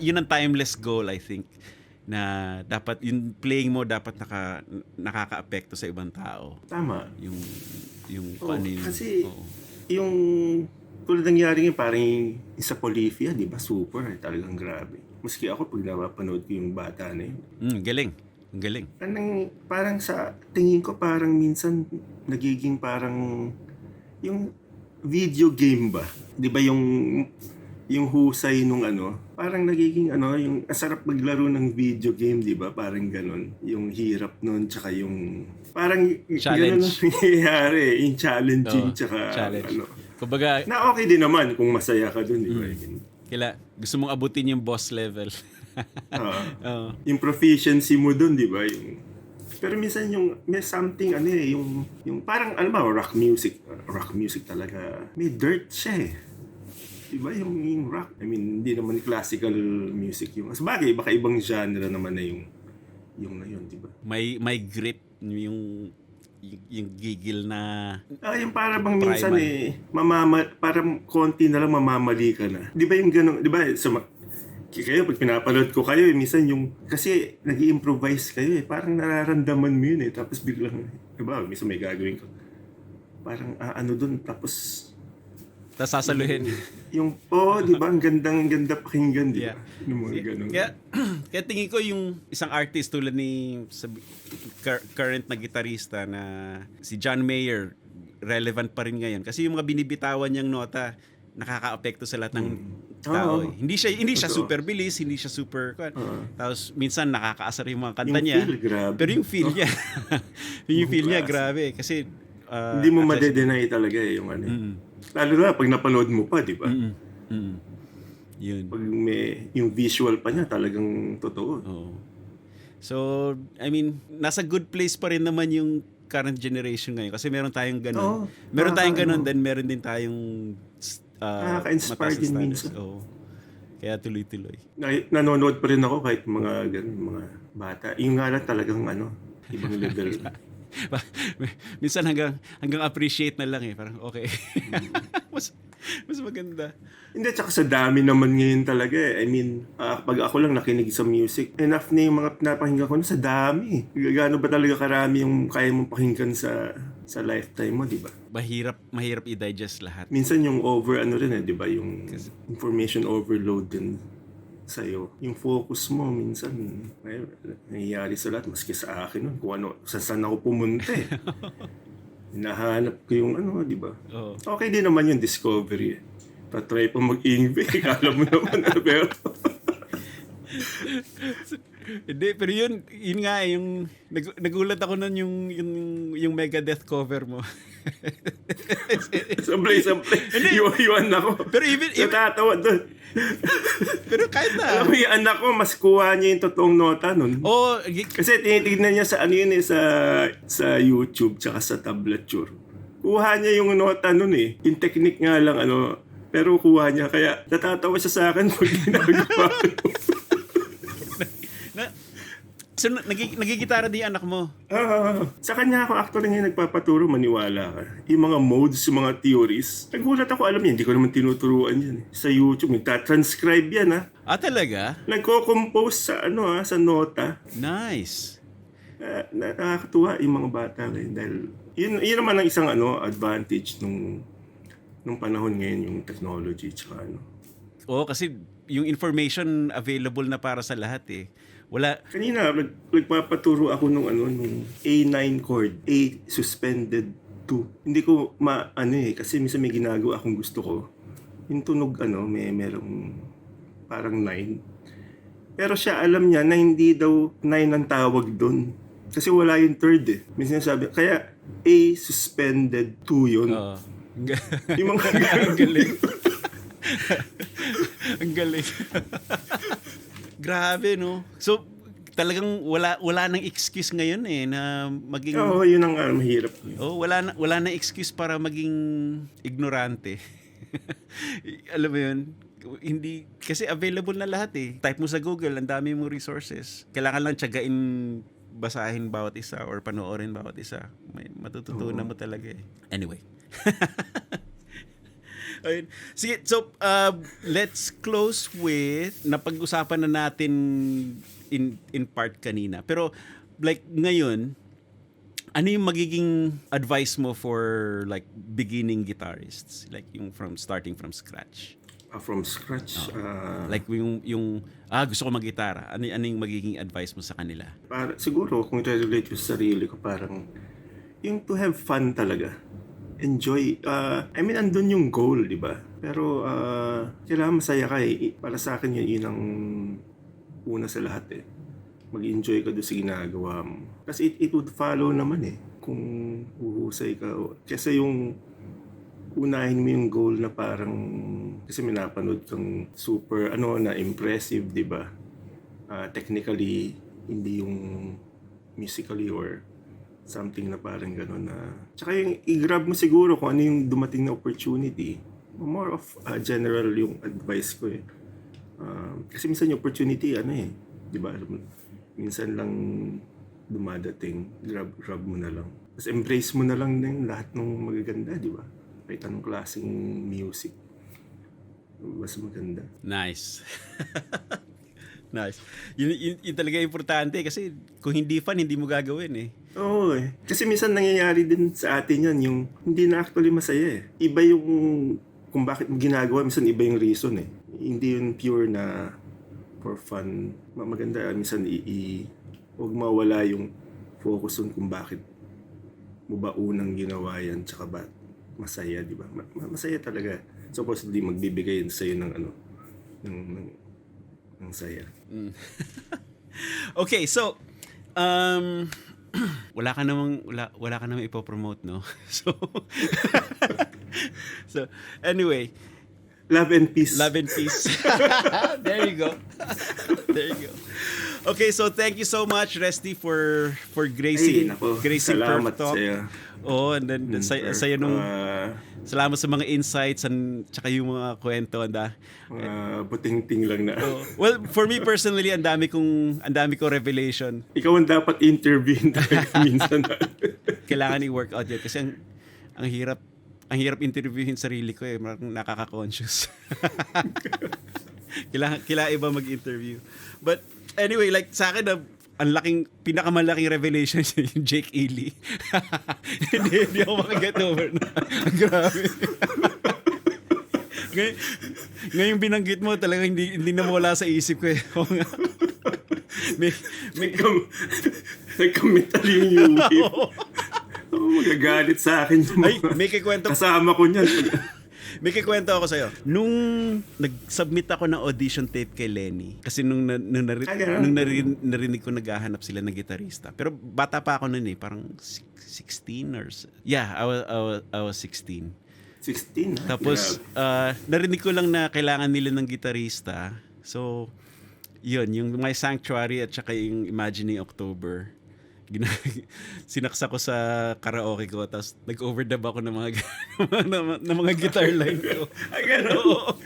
yun ang timeless goal, I think, na dapat yung playing mo dapat nakaka-apekto sa ibang tao. Tama. Yung paano yun. Kasi yung tulad nangyari parang sa Polyphia, di ba? Super, talagang grabe. Maski ako pag napapanood ko yung bata na yun. Galing. Ang galing. Parang sa tingin ko parang minsan nagiging parang yung video game ba? 'Di ba yung husay nung parang nagiging yung asarap maglaro ng video game, 'di ba? Parang ganun. Yung hirap noon tsaka yung parang challenge. Ganun ang nangyayari, yung challenging tsaka challenge. Kumbaga, na okay din naman kung masaya ka doon, 'di ba? Gusto mong abutin yung boss level. Yung proficiency mo doon, di ba? Pero minsan may something yung parang rock music talaga. May dirt siya Di ba yung rock? I mean, hindi naman classical music yung. Sabagay, baka ibang genre naman na yung na yun, di ba? May grit yung gigil na yung para bang minsan parang konti na lang mamamali ka na. Di ba yung gano'n, di ba? Kayo, pag pinapanood ko kayo, minsan kasi nag-i-improvise kayo parang nararamdaman mo yun tapos biglang, diba, minsan may gagawin ko. Parang, doon, tapos sasaluhin. Diba, ang ganda pakinggan, diba? Yung mga ganun. Kaya tingin ko yung isang artist tulad ni current na gitarista na si John Mayer, relevant pa rin ngayon. Kasi yung mga binibitawan niyang nota, nakaka-apekto sa lahat ng tao. Hindi siya super bilis, hindi siya super tapos minsan nakakaasar yung mga kanta niya. Feel, grabe. Pero yung feel niya, yung feel niya grabe kasi hindi mo made-deny talaga yung Lalo na pag napanood mo pa, di ba? Yun. Pag yung visual pa niya talagang totoo. So, I mean, nasa good place pa rin naman yung current generation ngayon kasi meron tayong ganun. Meron tayong ganun, then meron din tayong nakaka-inspire din minsan. Kaya tuloy-tuloy. Nanonood pa rin ako kahit mga ganun, mga bata. Yung nga lang talagang ibang level. Minsan hanggang appreciate na lang eh. Parang okay. mas maganda. Hindi, tsaka sa dami naman ngayon talaga eh. I mean, pag ako lang nakinig sa music, enough na yung mga napakinggan ko na sa dami. Gaano ba talaga karami yung kaya mong pakinggan sa lifetime mo, di ba? Mahirap i-digest lahat. Minsan yung rin eh, di ba? Yung information overload din sa'yo. Yung focus mo, minsan, nangyayari sa lahat, maski sa akin, kung saan ako pumunta eh. Hinahanap ko yung di ba? Oo. Okay din naman yung discovery eh. Patry pa mag-English, kala mo naman pero... Hindi, pero yun nga yung nagulat ako nun yung Megadeth cover mo. Sablay. Iwan ako. Pero even natatawa doon. Pero kahit na. Alam mo yung anak ko, mas kuha niya yung totoong nota nun. Oh, kasi tinitignan niya sa sa YouTube tsaka sa tablature. Kuha niya yung nota nun eh. Yung technique nga lang pero kuha niya. Kaya natatawa siya sa akin pag ginagawa ko. So, nagigitara din anak mo? Sa kanya ako actually ngayon nagpapaturo, maniwala ka. Yung mga modes, yung mga theories. Nagulat ako, alam niya, hindi ko naman tinuturuan yan. Sa YouTube, nagtatranscribe yan talaga? Nagko-compose sa nota. Nice. Nakakatuwa yung mga bata ngayon dahil yun naman ang isang advantage nung panahon ngayon, yung technology tsaka Oo, kasi yung information available na para sa lahat eh. Wala. Kanina, nagpapaturo ako nung A9 chord, A suspended 2. Hindi ko kasi minsan may ginagawa akong gusto ko. Yung tunog merong parang 9. Pero siya alam niya na hindi daw 9 ang tawag doon. Kasi wala yung third eh. Minsan sabi, kaya A suspended 2 yun. Yung mga ang galing. Ang galing. Grabe, no? So, talagang wala nang excuse ngayon eh na maging... Oo, yun ang mahirap. Wala nang excuse para maging ignorante. Alam mo yun? Hindi, kasi available na lahat eh. Type mo sa Google, ang dami mong resources. Kailangan lang tiyagain basahin bawat isa or panoorin bawat isa. May matututunan mo talaga eh. Anyway. Ayun. Sige, so let's close with napag-usapan na natin in part kanina. Pero like ngayon, ano yung magiging advice mo for like beginning guitarists? Like yung starting from scratch? From scratch? Like yung gusto ko mag-gitara. Ano yung magiging advice mo sa kanila? Siguro, kung i-relate ko sa sarili ko, parang yung to have fun talaga. Enjoy. I mean, andun yung goal, di ba? Pero, kailangan masaya ka eh. Para sa akin, yun ang una sa lahat eh. Mag-enjoy ka doon sa ginagawa mo. Kasi it would follow naman eh. Kung uhusay ka. Kasi yung unahin mo yung goal na parang, kasi may napanood kang super, na impressive, di ba? Technically, hindi yung musically or something na parang gano'n na... Tsaka yung i-grab mo siguro kung ano yung dumating na opportunity. More of general yung advice ko eh. Kasi minsan yung opportunity, di ba? Minsan lang dumadating, grab mo na lang. Tapos embrace mo na lang din lahat ng magaganda, di ba? Kahit anong klaseng music. Mas maganda. Nice. Nice. Yun talaga importante kasi kung hindi fun, hindi mo gagawin eh. Oo eh. Kasi minsan nangyayari din sa atin yan, yung hindi na actually masaya eh. Iba yung kung bakit mo ginagawa, minsan iba yung reason eh. Hindi yun pure na for fun. Maganda, minsan huwag mawala yung focus on kung bakit mo ba unang ginawa yan, tsaka ba masaya, di ba? Masaya talaga. Supposedly magbibigay yun sa'yo ng ng saya. Okay, so wala ka namang ipopromote, no? So anyway, love and peace. Love and peace. There you go. Okay, so thank you so much, Resty, for Ay, gracing nako. Perf Salamat Talk. sa'yo. Oh, and then saya nung Ah, salamat sa mga insights and tsaka yung mga kwento anda. mga buting-ting lang na. Oh, well, for me personally, ang dami kong revelation. Ikaw ang dapat interviewin talaga minsan. Kailangan i-work out yun kasi ang hirap interviewin sarili ko eh, marang nakaka-conscious. kailangan iba mag-interview. But anyway, like sa akin pinakamalaking revelation yung Jake Ely. hindi ako makaget over na. Grabe. Ngayon binanggit mo talaga hindi na mawala sa isip ko eh. Nagkamit yung UP. Magagalit sa akin yung Ay, mga may kikwento. kasama ko niyan. May kikwento ako sa'yo. Nung nag-submit ako ng audition tape kay Lenny, kasi nung narinig ko naghahanap sila ng gitarista. Pero bata pa ako nun eh, parang 16 or... Yeah, I was 16. 16, ha? Tapos, narinig ko lang na kailangan nila ng gitarista. So, yun, yung My Sanctuary at saka yung Imagining October. Sinaksa ko sa karaoke ko, tapos nag-overdub ako ng mga guitar line ko. Ay, gano'n?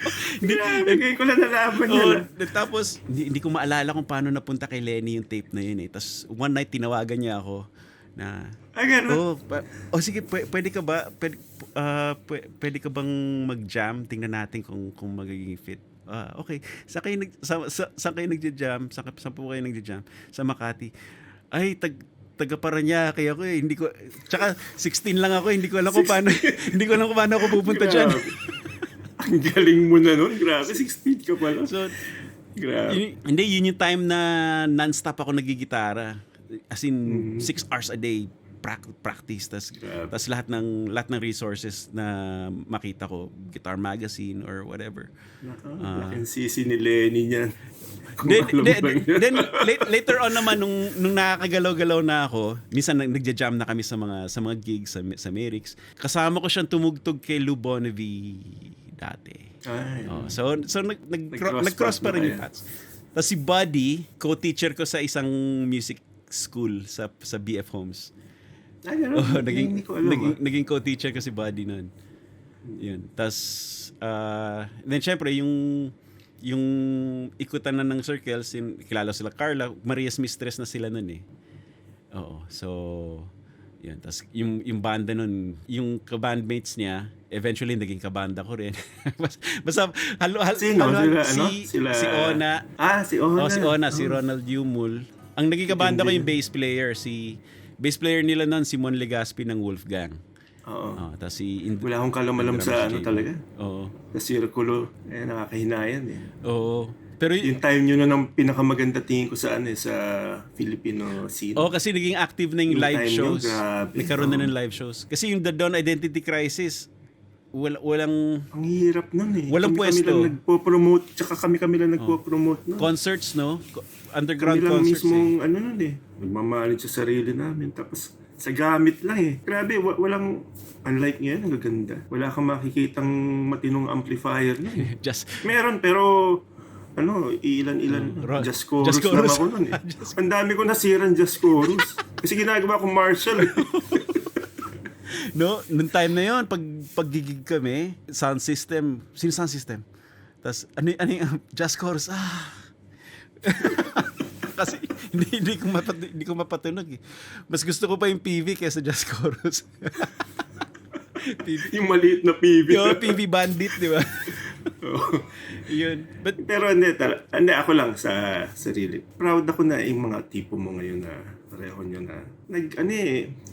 Ngayon ko lang nalaman yun. Tapos, hindi ko maalala kung paano napunta kay Lenny yung tape na yun eh. Tapos, one night, tinawagan niya ako na, Ay, gano'n? sige, pwede ka bang mag-jam? Tingnan natin kung magiging fit. Okay. Saan kayo nagja-jam? Saan po kayo nagja-jam? Sa Makati. Ay, taga Paranaque ako eh. Hindi ko, tsaka 16 lang ako, hindi ko alam kung paano ako pupunta diyan. Ang galing mo na nun. Grabe, 16 ka pala. So, grabe. hindi, yun yung time na non-stop ako nagigitara. As in, 6 hours a day practice. Tas lahat ng resources na makita ko, Guitar Magazine or whatever. Laking sisi ni Lenny niyan. Then later on naman nung nakakagalaw-galaw na ako, minsan nagja-jam na kami sa mga gigs sa Merix. Kasama ko siyang tumugtog kay Lou Bonnevie dati. So nag-cross pa rin yung paths. Tapos si Buddy, co-teacher ko sa isang music school sa BF Homes. Naging co-teacher ko si Buddy noon. Yun. Tapos then syempre yung ikutan na ng circles, kilala sila Carla, Maria's Mistress na sila nun eh. Oo. So, yun. Tapos yung banda nun, yung kabandmates niya, eventually naging kabanda ko rin. Basta, Sino? Si Ona. Si Ona. Si Ona, si Ronald Yumul. Ang naging kabanda ko yung bass player, bass player nila nun, si Mon Legaspi ng Wolfgang. Oo. Tapos Wala akong kalamalam sa talaga. Oo. Sa Sirkulo, nakakahinayan eh. Oo. Pero yung time nyo na ng pinakamaganda tingin ko sa sa Filipino scene. kasi naging active na yung live shows. Nagkaroon na ng live shows. Kasi yung The Dawn Identity Crisis, walang... Ang hirap nun eh. Walang kami pwesto. Kami lang nagpo-promote, tsaka kami lang nagpo-promote nun. Concerts, no? Underground kami lang concerts. Mismong, nun eh. Nagmamahalin sa sarili namin. Tapos, sa gamit lang eh. Grabe, walang... Unlike ngayon, ang gaganda. Wala kang makikitang matinong amplifier na eh. Meron, pero... ilan-ilan. Just chorus lang ako nun eh. Ang dami ko nasirang just chorus. Kasi ginagawa ko Marshall eh. No, nung time na yon, pag-gigig kami, sound system. Sino sound system? Tapos, ano yung just chorus? Kasi hindi ko mapatunog eh. Mas gusto ko pa yung PV kaysa just chorus. Yung maliit na PV. Yung PV Bandit, di ba? Yun. Pero hindi ako lang sa sarili. Proud ako na yung mga tipo mo ngayon na pareho nyo na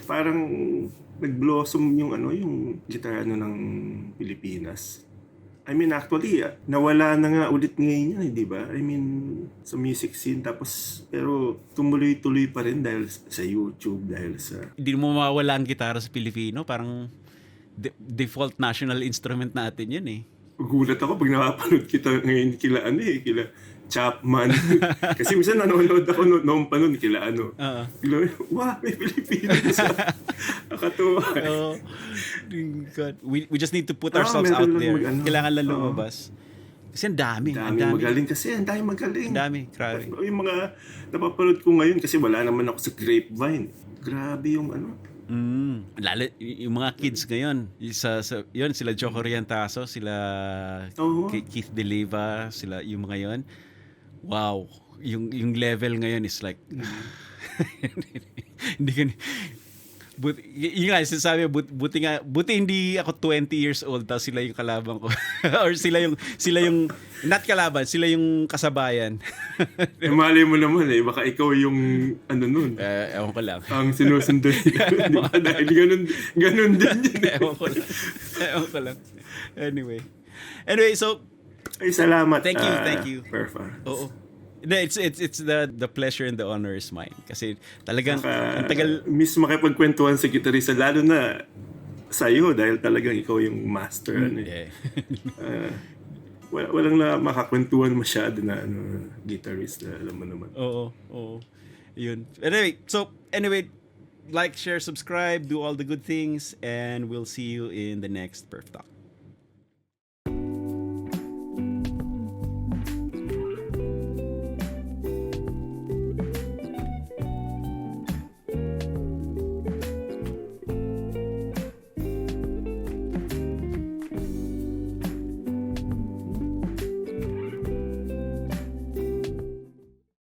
parang nag-blossom yung yung gitara ng Pilipinas. I mean, actually, nawala na nga ulit ngayon yan, di ba? I mean, sa music scene, pero tumuloy-tuloy pa rin dahil sa YouTube, dahil sa... Hindi mo mawawala ang gitara sa Pilipino, parang default national instrument natin yun eh. Gulat ako pag napapanood kita ngayon kila Chapman. Kasi minsan nanonood ako noong pa noon kila wow, may Pilipinas. Nakatuwa. God. We just need to put ourselves out there. Kailangan lang lumabas. Kasi ang dami. Ang dami magaling kasi, ang dami magaling. Ang dami, grabe. Yung mga napapanood ko ngayon kasi wala naman ako sa Grapevine. Grabe yung ano. Lalo yung mga kids ngayon, yun sila Joco Riantaso, sila Oo. Keith Deliva, sila yung mga yun. Wow, yung level ngayon is like hindi ka yun nga, sinasabi, buti hindi ako 20 years old tapos sila yung kalaban ko. Or sila yung not kalaban, sila yung kasabayan. Malay mo naman baka ikaw yung ano nun. Ewan ko lang. Ang sinusundan nila. Di ba? Dahil ganun din yun. Ewan ko lang. Anyway, so Ay, salamat. Thank you. Perfect. Oo. It's the pleasure and the honor is mine. Kasi talagang ang tagal. Miss makipagkwentuhan sa gitarista, lalo na sa'yo dahil talagang ikaw yung master. Yeah. Walang na makakwentuhan masyado na guitarist na alam mo naman. Oo. Yun. Anyway, like, share, subscribe, do all the good things, and we'll see you in the next Perf Talk.